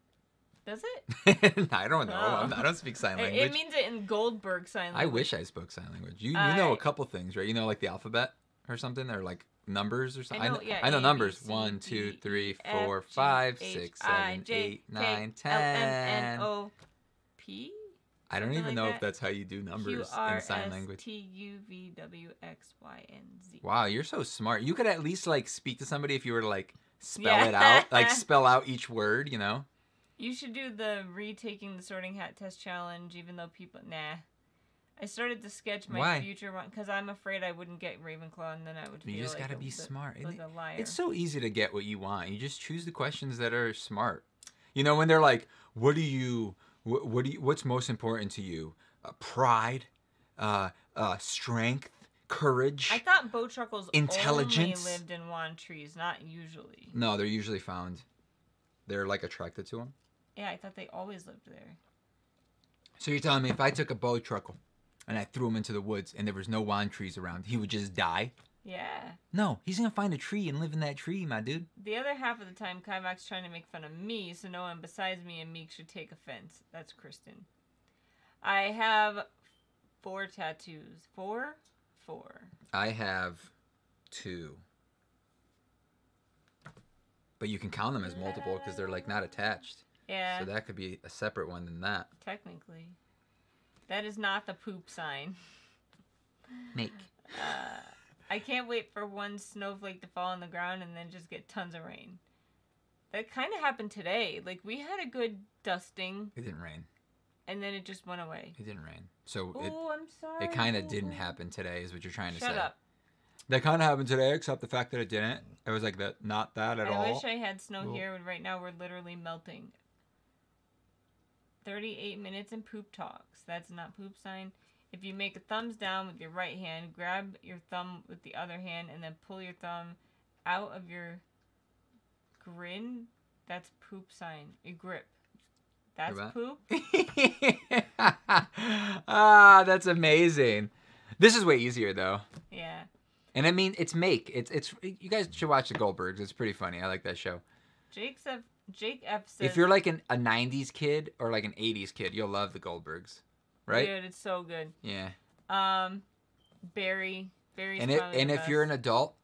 Does it? I don't know. Oh. I don't speak sign It language. means it in Goldberg sign I language. wish I spoke sign language. You know a I- couple things, right? You know, like the alphabet or something, or like numbers or something. I know, yeah, I know A, numbers. B, C, 1, 2, D, 3, F, 4, G, 5, H, 6, I, 7, J, 8, 9, K, L, M, 10. N, O, P? I don't something even like know that. if that's how you do numbers in sign language. QRSTUVWXYNZ. Wow, you're so smart. You could at least like speak to somebody if you were to like spell Yeah. it out, like spell out each word, you know? You should do the retaking the sorting hat test challenge, even though people... Nah. I started to sketch my Why? future one because I'm afraid I wouldn't get Ravenclaw and then I would feel You just like gotta a be li- smart. like a liar. It's so easy to get what you want. You just choose the questions that are smart. You know, when they're like, what's most important to you? Pride, strength, courage. I thought bowtruckles Intelligence? only lived in wand trees, not usually. No, they're usually found. They're like attracted to them. Yeah, I thought they always lived there. So you're telling me if I took a bow truckle and I threw him into the woods and there was no wand trees around, he would just die? Yeah. No, he's gonna find a tree and live in that tree, my dude. The other half of the time, Kivox's trying to make fun of me, so no one besides me and Meek should take offense. That's Kristen. I have 4 tattoos. 4? 4. I have 2. But you can count them as multiple because they're like not attached. Yeah, So that could be a separate one than that. technically. That is not the poop sign. Make. I can't wait for one snowflake to fall on the ground and then just get tons of rain. That kind of happened today. Like, we had a good dusting. It didn't rain. And then it just went away. It didn't rain. So I'm sorry. it kind of didn't happen today is what you're trying to say. Shut up. That kind of happened today, except the fact that it didn't. It was like that, not that at all. I wish I had snow here, but right now we're literally melting. 38 minutes and poop talks. That's not poop sign. If you make a thumbs down with your right hand, grab your thumb with the other hand, and then pull your thumb out of your grin. That's poop sign. Your grip. That's poop. That's amazing. This is way easier though. Yeah. And I mean, it's you guys should watch the Goldbergs. It's pretty funny. I like that show. Jake F says, if you're like a 90s kid or like an 80s kid, you'll love the Goldbergs. Right? Dude, it's so good. Yeah. Barry's and if you're an adult,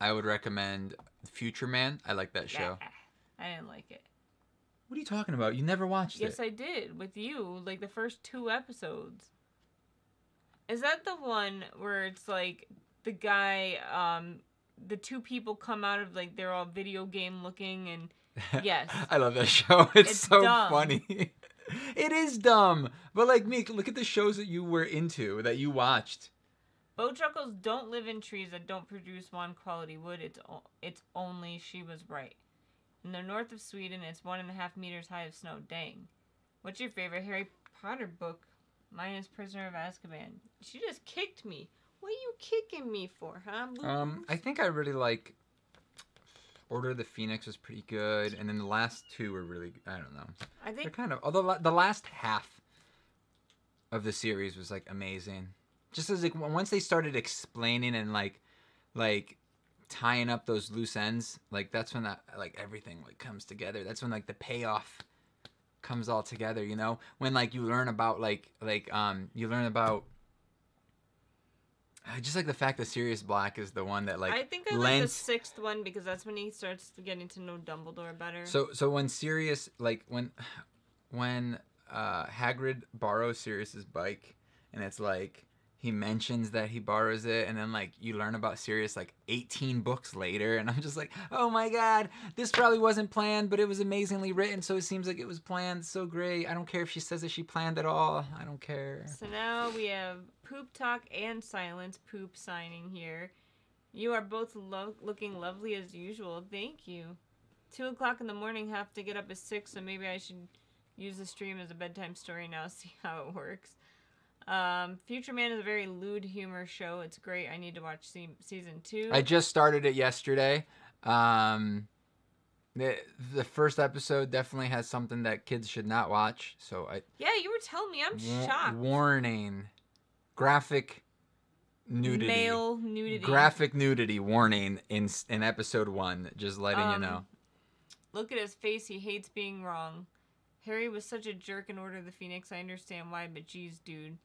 I would recommend Future Man. I like that show. I didn't like it. What are you talking about? You never watched it. Yes, I did. With you. Like, the first 2 episodes. Is that the one where it's, like, the guy, the 2 people come out of, like, they're all video game looking, and, yes. I love that show. It's so dumb. funny. It is dumb. But, like, Meek, look at the shows that you were into, that you watched. Bowtruckles don't live in trees that don't produce one quality wood. It's only She Was Right. In the north of Sweden, it's 1.5 meters high of snow. Dang. What's your favorite Harry Potter book? Mine is Prisoner of Azkaban. She just kicked me. What are you kicking me for, huh, Boo? I think I really like Order of the Phoenix was pretty good, and then the last 2 were really, I don't know. I think they're kind of, although the last half of the series was like amazing. Just as like once they started explaining and like tying up those loose ends, like that's when that like everything like comes together. That's when like the payoff comes all together, you know? When like you learn about you learn about just like the fact that Sirius Black is the one that like I think I like the 6th one because that's when he starts getting to know Dumbledore better. So when Sirius like when Hagrid borrows Sirius's bike and it's like he mentions that he borrows it, and then like you learn about Sirius like 18 books later, and I'm just like, oh my god, this probably wasn't planned, but it was amazingly written, so it seems like it was planned. So great. I don't care if she says that she planned it all. I don't care. So now we have Poop Talk and Silence Poop signing here. You are both looking lovely as usual. Thank you. 2 o'clock in the morning, have to get up at 6, so maybe I should use the stream as a bedtime story now, see how it works. Future Man is a very lewd humor show. It's great. I need to watch season 2. I just started it yesterday. The first episode definitely has something that kids should not watch. So yeah, you were telling me. I'm shocked. Warning: graphic nudity. Male nudity. Graphic nudity warning in episode 1. Just letting you know. Look at his face. He hates being wrong. Harry was such a jerk in Order of the Phoenix. I understand why, but geez, dude.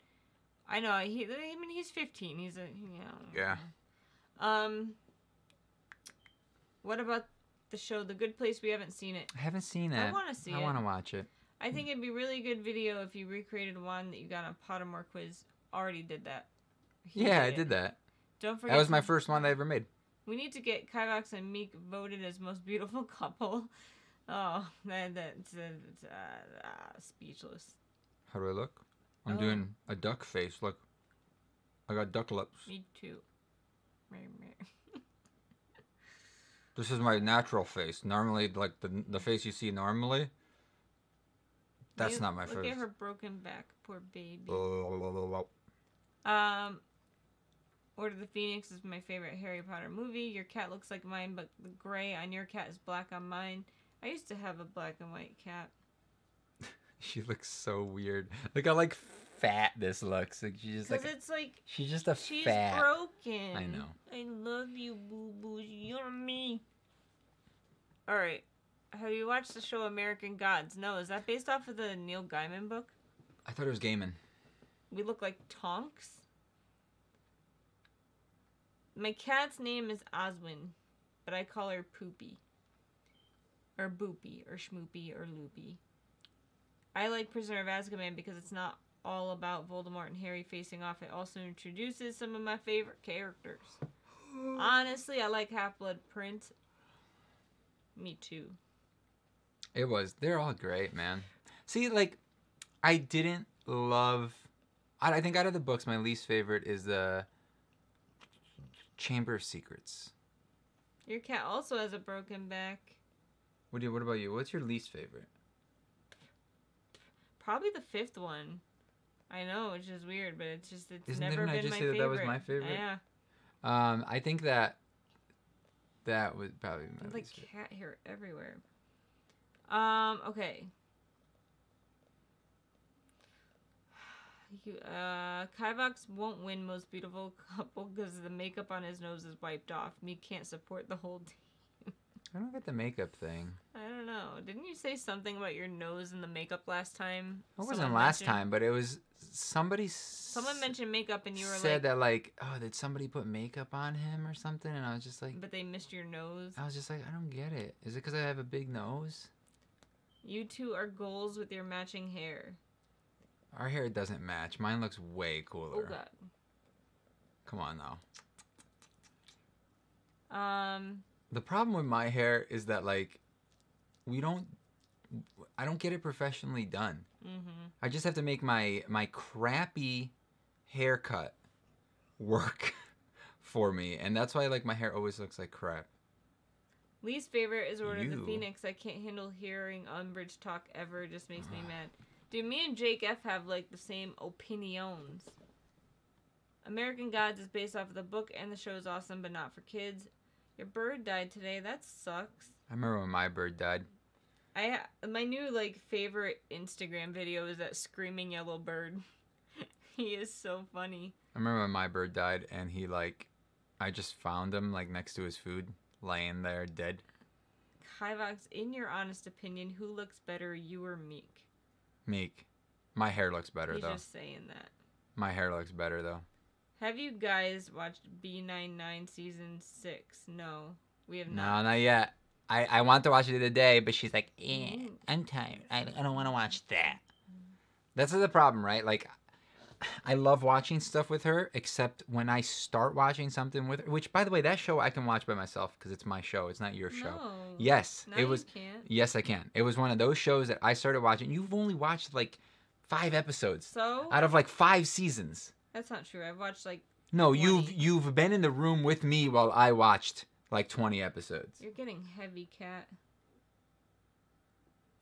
I know. He's 15. He's a, Yeah. What about the show The Good Place? We haven't seen it. I haven't seen it. I want to see it. I want to watch it. I think it'd be a really good video if you recreated one that you got on Pottermore quiz. Already did that. I did that. Don't forget. That was my first one I ever made. We need to get Kivox and Meek voted as most beautiful couple. Oh, that's speechless. How do I look? I'm doing a duck face. Look, I got duck lips. Me too. This is my natural face. Normally, like the face you see normally. That's not my face. Look at her broken back, poor baby. Order of the Phoenix is my favorite Harry Potter movie. Your cat looks like mine, but the gray on your cat is black on mine. I used to have a black and white cat. She looks so weird. Look how like fat this looks. Like she's just like it's like she's just a she's fat. Broken. I know. I love you, boo boo. You're me. All right. Have you watched the show American Gods? No. Is that based off of the Neil Gaiman book? I thought it was Gaiman. We look like Tonks. My cat's name is Oswin, but I call her Poopy. Or Boopy, or Schmoopy, or Loopy. I like Prisoner of Azkaban because it's not all about Voldemort and Harry facing off. It also introduces some of my favorite characters. Honestly, I like Half-Blood Prince. Me too. It was. They're all great, man. See, like, I didn't love... I think out of the books, my least favorite is the Chamber of Secrets. Your cat also has a broken back. What about you? What's your least favorite? Probably the 5th one. I know, which is weird, but it's Didn't never I been just my say favorite. that was my favorite? Yeah. I think that was probably my There's like least favorite. cat hair everywhere. Okay. Kivox won't win most beautiful couple because the makeup on his nose is wiped off. Me can't support the whole team. I don't get the makeup thing. I don't know. Didn't you say something about your nose and the makeup last time? It wasn't last time, but it was somebody. Someone mentioned makeup, and you were said that like, oh, did somebody put makeup on him or something? And I was just like, but they missed your nose. I was just like, I don't get it. Is it because I have a big nose? You two are goals with your matching hair. Our hair doesn't match. Mine looks way cooler. Oh God. Come on now. The problem with my hair is that like, I don't get it professionally done. Mm-hmm. I just have to make my crappy haircut work for me, and that's why like my hair always looks like crap. Least favorite is Order of the Phoenix. I can't handle hearing Umbridge talk ever. It just makes me mad. Dude, me and Jake F have like the same opinions. American Gods is based off of the book, and the show is awesome, but not for kids. Your bird died today. That sucks. I remember when my bird died. My new like favorite Instagram video is that screaming yellow bird. He is so funny. I remember when my bird died, and he like, I just found him like next to his food, laying there dead. Kivox, in your honest opinion, who looks better, you or Meek? Meek. My hair looks better though. He's just saying that. My hair looks better though. Have you guys watched B99 season 6? No, we have No, not. not yet. I want to watch it today, but she's like, I'm tired. I don't want to watch that. That's the problem, right? Like, I love watching stuff with her, except when I start watching something with her, which, by the way, that show I can watch by myself because it's my show. It's not your show. No. Yes, Now it was. You can't. Yes, I can. It was one of those shows that I started watching. You've only watched like 5 episodes So? out of like 5 seasons. That's not true. I've watched like. No, 20. you've been in the room with me while I watched like 20 episodes. You're getting heavy, cat.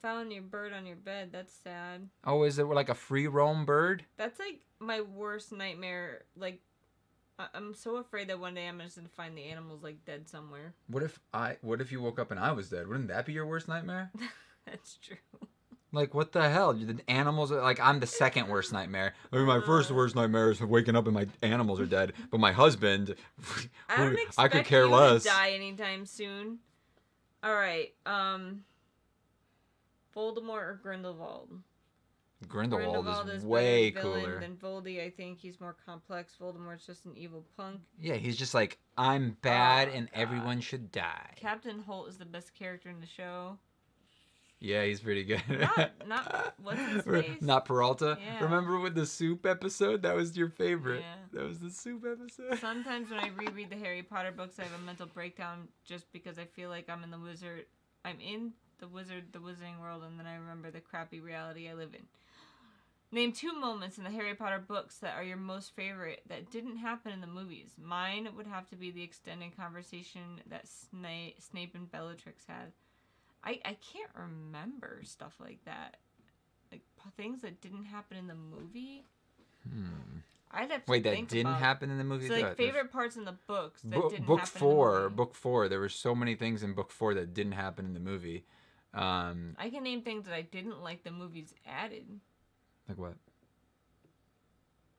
Found your bird on your bed. That's sad. Oh, is it like a free roam bird? That's like my worst nightmare. Like, I'm so afraid that one day I'm just gonna find the animals like dead somewhere. What if you woke up and I was dead? Wouldn't that be your worst nightmare? That's true. Like, what the hell? The animals are like, I'm the second worst nightmare. I mean, my first worst nightmare is waking up and my animals are dead. But my husband, I don't expect I could care you less. to die anytime soon. All right. Voldemort or Grindelwald? Grindelwald is is way better villain cooler. than Voldy. I think he's more complex. Voldemort's just an evil punk. Yeah, he's just like, I'm bad Oh, and God. everyone should die. Captain Holt is the best character in the show. Yeah, he's pretty good. Not what's his face? Not Peralta. Yeah. Remember with the soup episode? That was your favorite. Yeah. That was the soup episode. Sometimes when I reread the Harry Potter books, I have a mental breakdown just because I feel like I'm in the wizarding world, and then I remember the crappy reality I live in. Name 2 moments in the Harry Potter books that are your most favorite that didn't happen in the movies. Mine would have to be the extended conversation that Snape and Bellatrix had. I can't remember stuff like that. Like, things that didn't happen in the movie? I'd have to Wait, that think didn't about. happen in the movie? So, like, favorite parts in the books that didn't book happen 4, in the movie. book 4. There were so many things in book 4 that didn't happen in the movie. I can name things that I didn't like the movies added. Like what?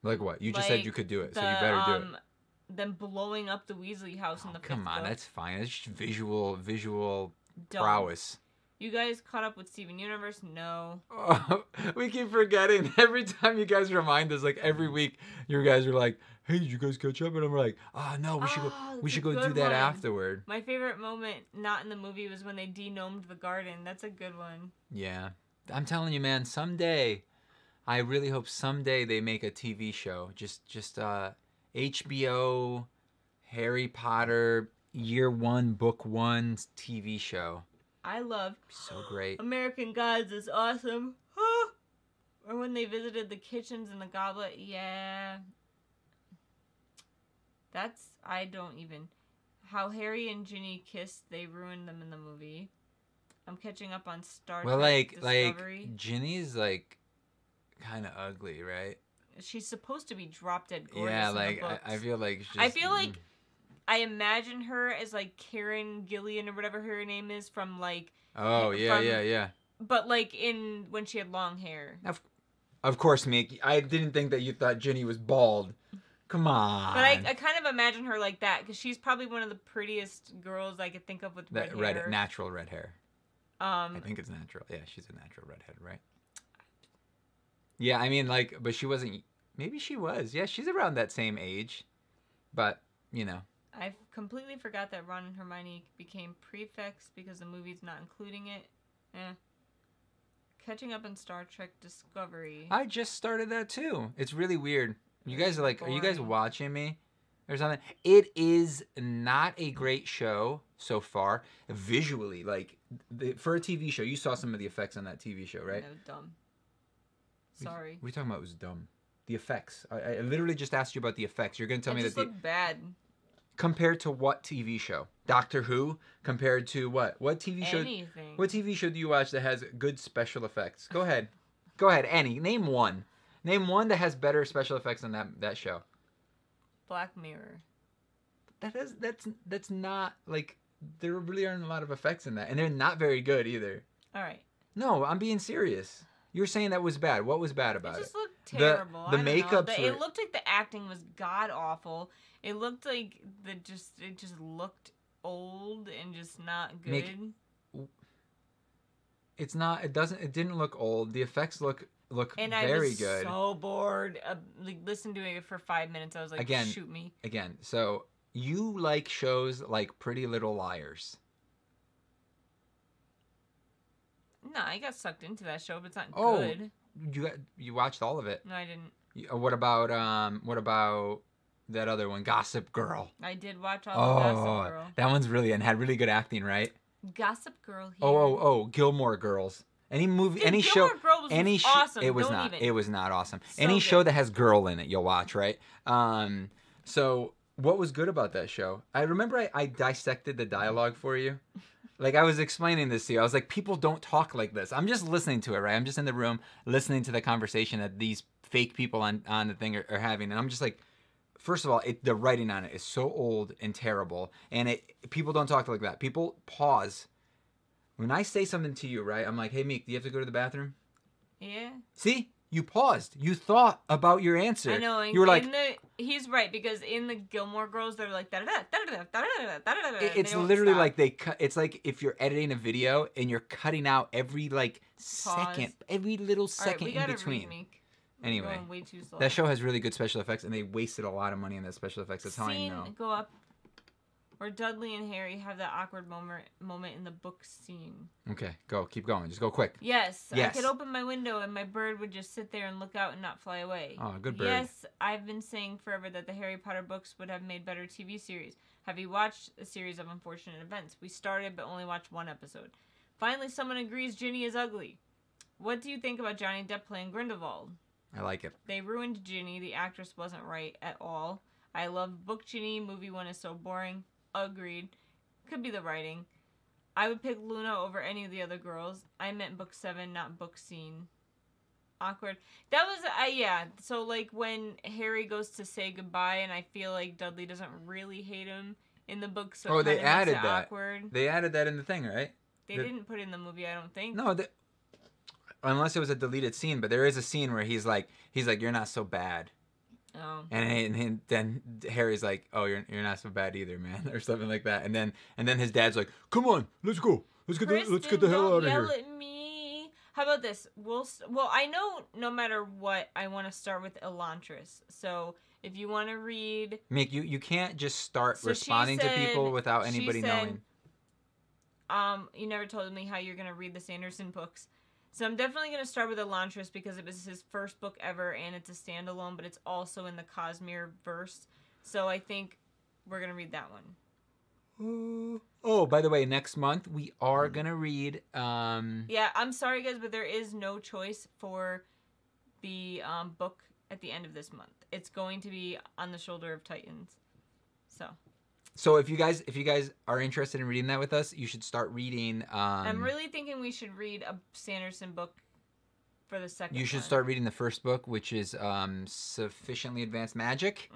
Like what? You just said you could do it, so you The, better do it. Them blowing up the Weasley house in the Come 5th on, book. that's fine. It's just visual Dumb. prowess. You guys caught up with Steven Universe? No. Oh, we keep forgetting. Every time you guys remind us, like every week, you guys are like, "Hey, did you guys catch up?" And I'm like, "Oh no, we should go. We should go do that afterward." My favorite moment, not in the movie, was when they de-gnomed the garden. That's a good one. Yeah, I'm telling you, man. Someday, I really hope someday they make a TV show. Just HBO Harry Potter Year 1 Book 1 TV show. I love So great. American Gods is awesome. Or when they visited the kitchens in the Goblet. Yeah. I don't even. How Harry and Ginny kissed, they ruined them in the movie. I'm catching up on Star Trek Discovery. Like Ginny's like kind of ugly, right? She's supposed to be drop dead gorgeous. Yeah, in like the books. I feel like she's I feel like I imagine her as like Karen Gillian or whatever her name is from like. Oh yeah. But like when she had long hair. Of course, Mick. I didn't think that you thought Ginny was bald. Come on. But I kind of imagine her like that because she's probably one of the prettiest girls I could think of with red hair. Natural red hair. I think it's natural. Yeah, she's a natural redhead, right? Yeah, I mean, like, but she wasn't. Maybe she was. Yeah, she's around that same age. But, you know. I completely forgot that Ron and Hermione became prefects because the movie's not including it. Catching up on Star Trek Discovery. I just started that too. It's really weird. You guys are like, are you guys watching me or something? It is not a great show so far. Visually, like, for a TV show, you saw some of the effects on that TV show, right? That was dumb. Sorry. What are you talking about? It was dumb. The effects. I literally just asked you about the effects. You're going to tell me that it just looked bad. Compared to what TV show? Doctor Who? Compared to what? What TV show? Anything. What TV show do you watch that has good special effects? Go ahead. Go ahead. Name one. Name one that has better special effects than that show. Black Mirror. That's not like there really aren't a lot of effects in that, and they're not very good either. All right. No, I'm being serious. You were saying that was bad. What was bad about it? It just looked terrible. The makeup. It looked like the acting was god awful. It looked like it just looked old and just not good. It's not. It doesn't. It didn't look old. The effects look and very good. And I was so bored. Like listening to it for 5 minutes, I was like, shoot me. Again, so you like shows like Pretty Little Liars. No, I got sucked into that show, but it's not good. You watched all of it? No, I didn't. What about that other one, Gossip Girl? I did watch all of Gossip Girl. That one's and had really good acting, right? Gossip Girl. Here. Gilmore Girls. Any movie, any show, Girl was awesome. It was not. It was not awesome. So any good. show that has girl in it, you'll watch, right? So what was good about that show? I remember I dissected the dialogue for you. Like, I was explaining this to you. I was like, people don't talk like this. I'm just listening to it, right? I'm just in the room listening to the conversation that these fake people on the thing are having. And I'm just like, first of all, the writing on it is so old and terrible. And people don't talk like that. People pause. When I say something to you, right? I'm like, hey, Meek, do you have to go to the bathroom? Yeah. See? You paused. You thought about your answer. I know. You were like, he's right, because in the Gilmore Girls, they're like da da da da da da da da. It's literally like they cut. It's like if you're editing a video and you're cutting out every second, every little second in between. Meek. Anyway, way too slow. That show has really good special effects, and they wasted a lot of money on that special effects. That's how I know. Go up. Where Dudley and Harry have that awkward moment in the book scene. Okay, keep going. Just go quick. Yes. I could open my window and my bird would just sit there and look out and not fly away. Oh, good bird. Yes, I've been saying forever that the Harry Potter books would have made better TV series. Have you watched a series of unfortunate events? We started but only watched one episode. Finally, someone agrees Ginny is ugly. What do you think about Johnny Depp playing Grindelwald? I like it. They ruined Ginny. The actress wasn't right at all. I love book Ginny. Movie one is so boring. Agreed. Could be the writing. I would pick Luna over any of the other girls. I meant book 7, not book scene. Awkward. That was, yeah. So, like, when Harry goes to say goodbye, and I feel like Dudley doesn't really hate him in the book, so they added that. Awkward. They added that in the thing, right? They didn't put it in the movie, I don't think. No, unless it was a deleted scene, but there is a scene where he's like, you're not so bad. Oh. And then Harry's like, oh, you're not so bad either, man, or something like that. And then his dad's like, come on, let's go, let's get the hell out of here. Yell at me. How about this? I know no matter what, I want to start with Elantris. So if you want to read, Mick, you can't just start responding to people without anybody knowing. You never told me how you're gonna read the Sanderson books. So I'm definitely going to start with Elantris because it was his first book ever, and it's a standalone, but it's also in the Cosmere verse. So I think we're going to read that one. Oh, by the way, next month we are gonna read. Yeah, I'm sorry guys, but there is no choice for the book at the end of this month. It's going to be On the Shoulder of Titans. So if you guys are interested in reading that with us, you should start reading. I'm really thinking we should read a Sanderson book for the second. You should one. start reading the first book, which is Sufficiently Advanced Magic.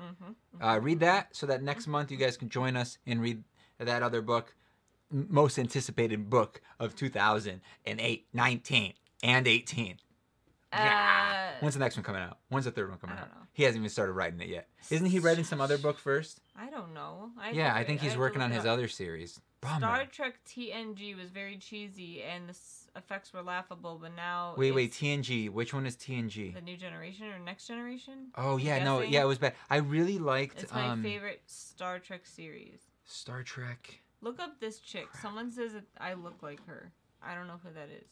Mm-hmm. Read that so that next month you guys can join us and read that other book, most anticipated book of 2008, 19, and 18. Yeah. When's the next one coming out? When's the third one coming out? Know. He hasn't even started writing it yet. Isn't he writing some other book first? I don't know. I think he's working on his other series. Bummer. Star Trek TNG was very cheesy and the effects were laughable, but now Wait, TNG. Which one is TNG? The New Generation or Next Generation? Oh yeah, no, yeah, it was bad. I really liked. It's my favorite Star Trek series. Star Trek. Look up this chick. Someone says that I look like her. I don't know who that is.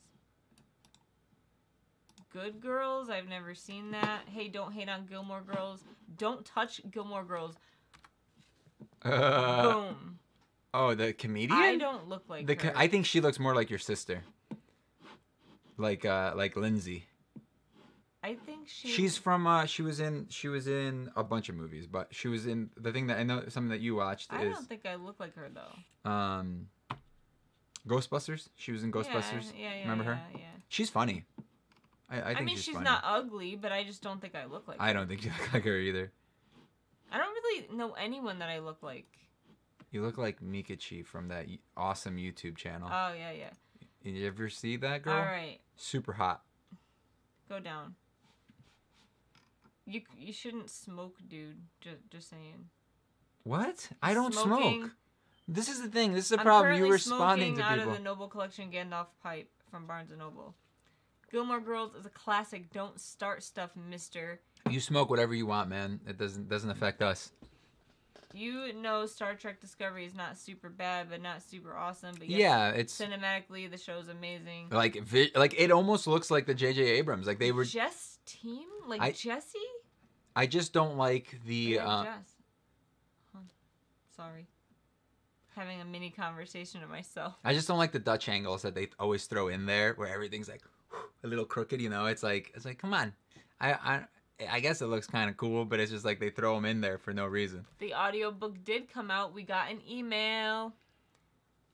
Good Girls? I've never seen that. Hey, don't hate on Gilmore Girls. Don't touch Gilmore Girls. Boom. Oh, the comedian? I don't look like her. I think she looks more like your sister. Like Lindsay. I think she's from she was in a bunch of movies, but she was in the thing that I know something that you watched I don't think I look like her though. Ghostbusters. She was in Ghostbusters. Yeah. Remember her? Yeah. She's funny. I think she's funny. not ugly, but I just don't think I look like her. I don't think you look like her either. I don't really know anyone that I look like. You look like Meekachii from that awesome YouTube channel. Oh yeah. You ever see that girl? All right. Super hot. Go down. You shouldn't smoke, dude. Just saying. What? I don't Smoking. smoke. This is the thing. This is the problem. You're responding to out people. of the Noble Collection Gandalf pipe from Barnes & Noble. Gilmore Girls is a classic. Don't start stuff, mister. You smoke whatever you want, man. It doesn't affect us. You know Star Trek Discovery is not super bad, but not super awesome. But yes, it's cinematically the show's amazing. Like it almost looks like the J.J. Abrams. Like they were Jess team, like Jesse. I just don't like the. Jess. Huh. Sorry. Having a mini conversation to myself. I just don't like the Dutch angles that they always throw in there, where everything's like a little crooked. You know, it's like come on. I guess it looks kind of cool, but it's just like they throw them in there for no reason. The audiobook did come out. We got an email.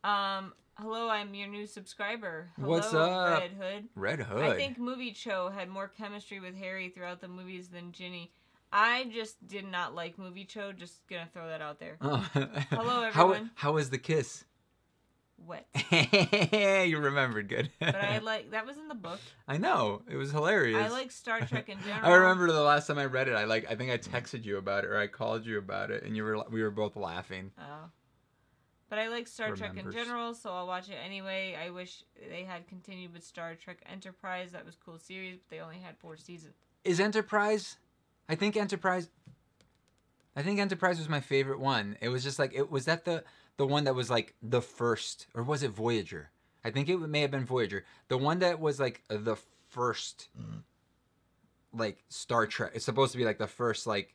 Hello, I'm your new subscriber. Hello, what's up? Red Hood. Red Hood. I think Movie Cho had more chemistry with Harry throughout the movies than Ginny. I just did not like Movie Cho. Just gonna throw that out there. Oh. Hello, everyone. How was the kiss? Wet. You remembered good. But that was in the book. I know. It was hilarious. I like Star Trek in general. I remember the last time I read it, I think I texted you about it or I called you about it and we were both laughing. Oh. But I like Star Trek in general, so I'll watch it anyway. I wish they had continued with Star Trek Enterprise. That was a cool series, but they only had 4 seasons. Is Enterprise? I think Enterprise was my favorite one. It was just like was that the one that was like the first, or was it Voyager? I think it may have been Voyager. The one that was like the first like Star Trek. It's supposed to be like the first like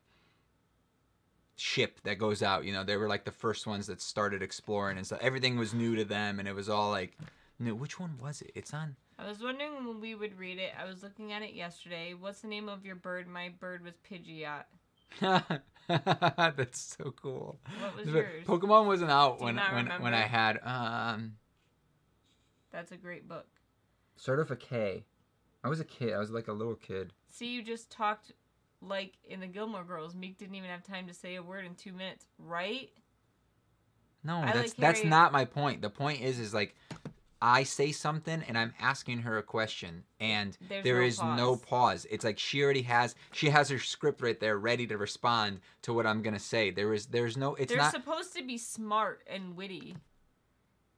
ship that goes out, you know. They were like the first ones that started exploring and stuff. Everything was new to them and it was all like new. Which one was it? It's on. I was wondering when we would read it. I was looking at it yesterday. What's the name of your bird? My bird was Pidgeot. That's so cool. What was yours? Pokemon wasn't out when I had That's a great book. Start with a K. I was a kid. I was like a little kid. See, you just talked like in the Gilmore Girls. Meek didn't even have time to say a word in 2 minutes, right? No, that's not my point. The point is like I say something and I'm asking her a question and there is no pause. It's like she has her script right there ready to respond to what I'm going to say. There's no, it's They're not. supposed to be smart and witty.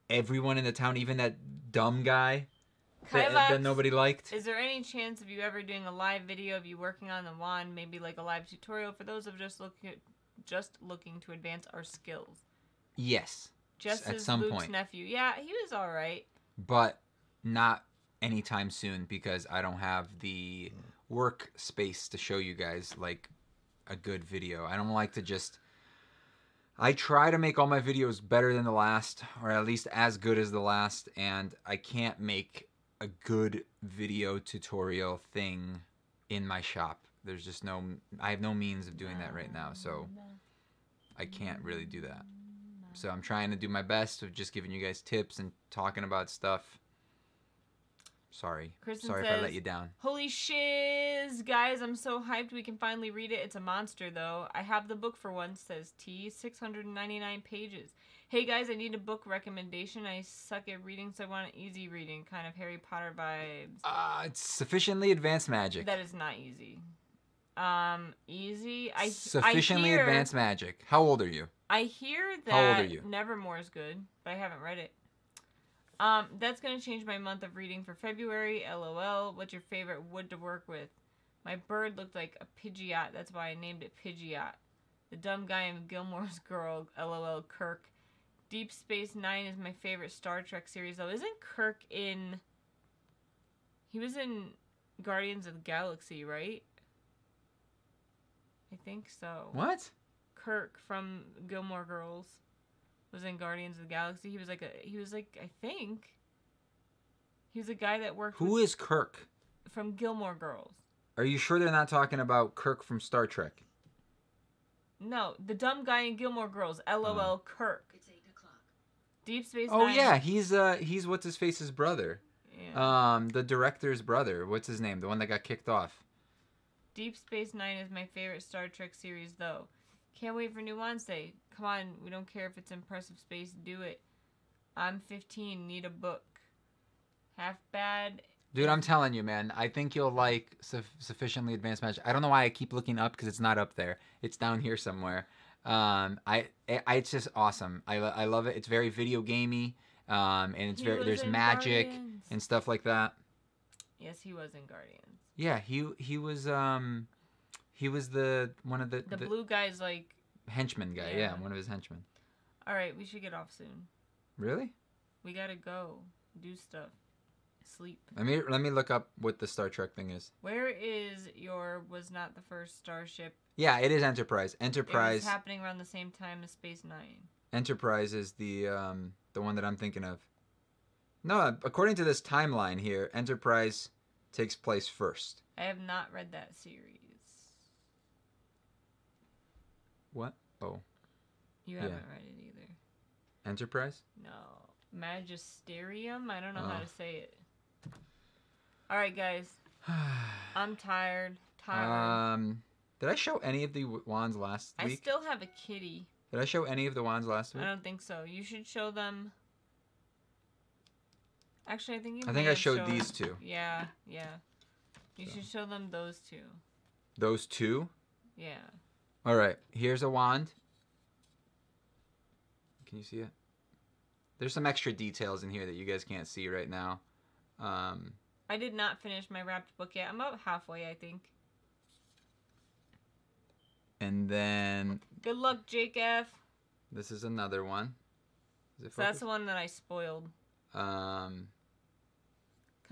Everyone in the town, even that dumb guy Kivox, that nobody liked. Is there any chance of you ever doing a live video of you working on the wand, maybe like a live tutorial for those of just looking to advance our skills? Yes. Just at as some Luke's point. nephew. Yeah, he was all right. But not anytime soon because I don't have the work space to show you guys like a good video. I don't like to just... I try to make all my videos better than the last, or at least as good as the last, and I can't make a good video tutorial thing in my shop. There's just no... I have no means of doing that right now, so I can't really do that. So I'm trying to do my best of just giving you guys tips and talking about stuff. Sorry. Kristen Sorry if I let you down. Holy shiz, guys, I'm so hyped we can finally read it. It's a monster, though. I have the book for once, says T. 699 pages. Hey, guys, I need a book recommendation. I suck at reading, so I want an easy reading. Kind of Harry Potter vibes. It's Sufficiently Advanced Magic. That is not easy. Easy? Sufficiently Advanced Magic. How old are you? I hear that How old are you? Nevermore is good, but I haven't read it. That's going to change my month of reading for February. LOL. What's your favorite wood to work with? My bird looked like a Pidgeot. That's why I named it Pidgeot. The dumb guy in Gilmore's Girl. LOL. Kirk. Deep Space Nine is my favorite Star Trek series, though. Isn't Kirk in... He was in Guardians of the Galaxy, right? I think so. What? Kirk from Gilmore Girls was in Guardians of the Galaxy. He was like I think he was a guy that worked Who is Kirk? from Gilmore Girls. Are you sure they're not talking about Kirk from Star Trek? No, the dumb guy in Gilmore Girls. LOL. Kirk. It's 8 o'clock. Deep Space Oh Nine. yeah, he's what's his face's brother. Yeah. The director's brother. What's his name? The one that got kicked off. Deep Space Nine is my favorite Star Trek series, though. Can't wait for new Wednesday. Come on, we don't care if it's impressive space. Do it. I'm 15. Need a book. Half bad. Dude, I'm telling you, man. I think you'll like Sufficiently Advanced Magic. I don't know why I keep looking up because it's not up there. It's down here somewhere. It's just awesome. I love it. It's very video gamey. And it's there's magic Guardians. and stuff like that. Yes, he was in Guardians. Yeah, he was the one of the blue guy's like... henchman guy. Yeah, one of his henchmen. All right, we should get off soon. Really? We gotta go. Do stuff. Sleep. Let me look up what the Star Trek thing is. Where is your was not the first starship? Yeah, it is Enterprise. It was happening around the same time as Space Nine. Enterprise is the one that I'm thinking of. No, according to this timeline here, Enterprise takes place first. I have not read that series. What? Oh. You haven't read it either. Enterprise? No. Magisterium? I don't know how to say it. Alright, guys. I'm tired. Did I show any of the wands last week? I still have a kitty. Did I show any of the wands last week? I don't think so. You should show them. Actually, I think I showed these two. Yeah. You should show them those two. Those two? Yeah. All right. Here's a wand. Can you see it? There's some extra details in here that you guys can't see right now. I did not finish my wrapped book yet. I'm about halfway, I think. And then... Good luck, Jake F. This is another one. Is it So that's the one that I spoiled. Because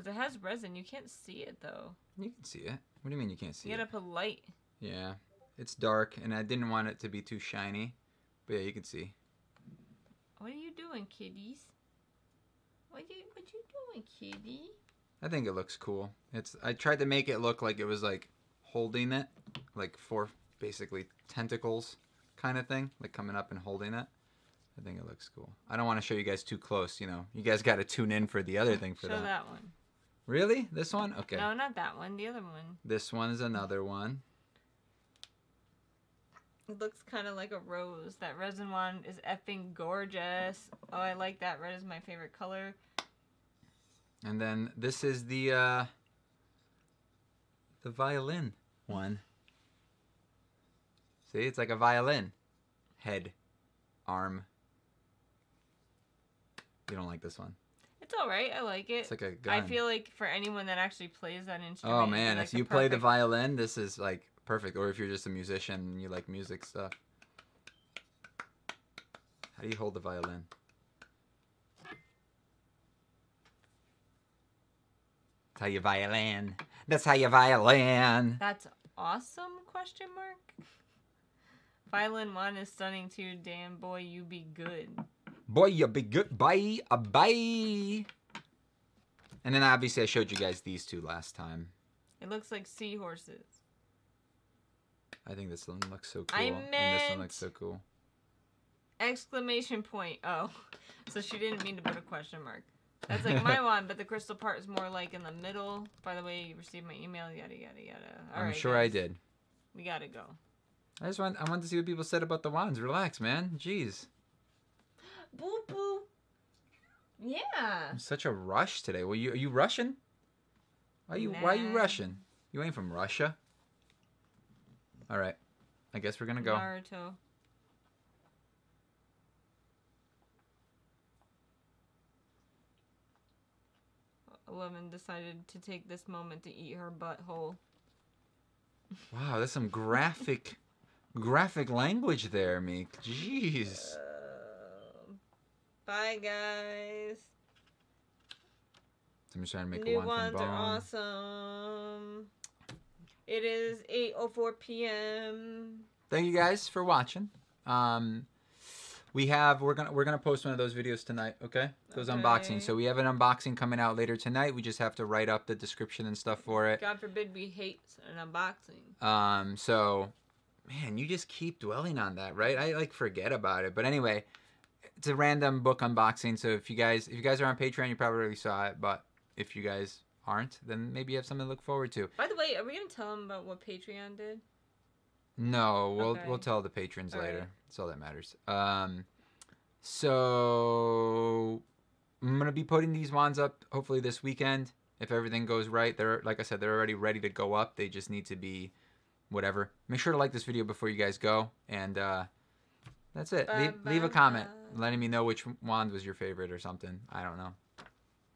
it has resin. You can't see it, though. You can see it. What do you mean you can't see it? You gotta put light. Yeah. It's dark, and I didn't want it to be too shiny. But yeah, you can see. What are you doing, kiddies? What you doing, kitty? I think it looks cool. I tried to make it look like it was like holding it, like four basically tentacles kind of thing, like coming up and holding it. I think it looks cool. I don't want to show you guys too close, you know. You guys got to tune in for the other thing for that. Show that one. Really? This one? Okay. No, not that one. The other one. This one is another one. It looks kind of like a rose. That resin one is effing gorgeous. Oh, I like that. Red is my favorite color. And then this is the violin one. See, it's like a violin. Head, arm. You don't like this one? It's all right. I like it. It's like a gun. I feel like for anyone that actually plays that instrument. Oh man, like if you play the violin, this is like perfect. Or if you're just a musician and you like music stuff. How do you hold the violin? how you violin. That's how you violin. That's awesome, question mark? Violin 1 is stunning too. Damn, boy, you be good. Boy, you be good. Bye. Bye. And then obviously I showed you guys these two last time. It looks like seahorses. I think this one looks so cool. I And this one meant- looks so cool. Exclamation point. Oh. So she didn't mean to put a question mark. That's like my one, but the crystal part is more like in the middle. By the way, you received my email, yada, yada, yada. All I'm right, sure guys. I did. We gotta go. I wanted to see what people said about the wands. Relax, man. Jeez. Boo boo. Yeah. I'm such a rush today. Well, are you Russian? Why are you Nah. Russian? You ain't from Russia. All right. I guess we're gonna go. Naruto. Eleven decided to take this moment to eat her butthole. Wow, that's some graphic language there, Meek. Jeez. Bye, guys. Somebody's trying to make a New wand ones from are bone. awesome. It is 8:04 p.m. Thank you guys for watching. We're gonna post one of those videos tonight, okay? Those Okay. unboxings. So we have an unboxing coming out later tonight. We just have to write up the description and stuff for it. God forbid we hate an unboxing. So man, you just keep dwelling on that, right? I like forget about it. But anyway, it's a random book unboxing. So if you guys are on Patreon, you probably already saw it. But if you guys aren't, then maybe you have something to look forward to. By the way, are we gonna tell them about what Patreon did? No, Okay. we'll tell the patrons All later. right. That's all that matters. So I'm gonna be putting these wands up hopefully this weekend if everything goes right. They're like I said, they're already ready to go up. They just need to be whatever. Make sure to like this video before you guys go, and that's it. Leave a comment letting me know which wand was your favorite or something. I don't know.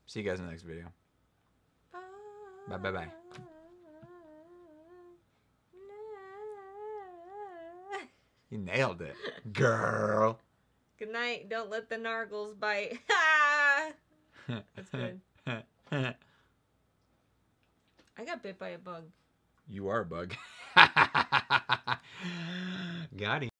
See you guys in the next video. Bye bye bye. You nailed it, girl. Good night. Don't let the nargles bite. That's good. I got bit by a bug. You are a bug. Got him.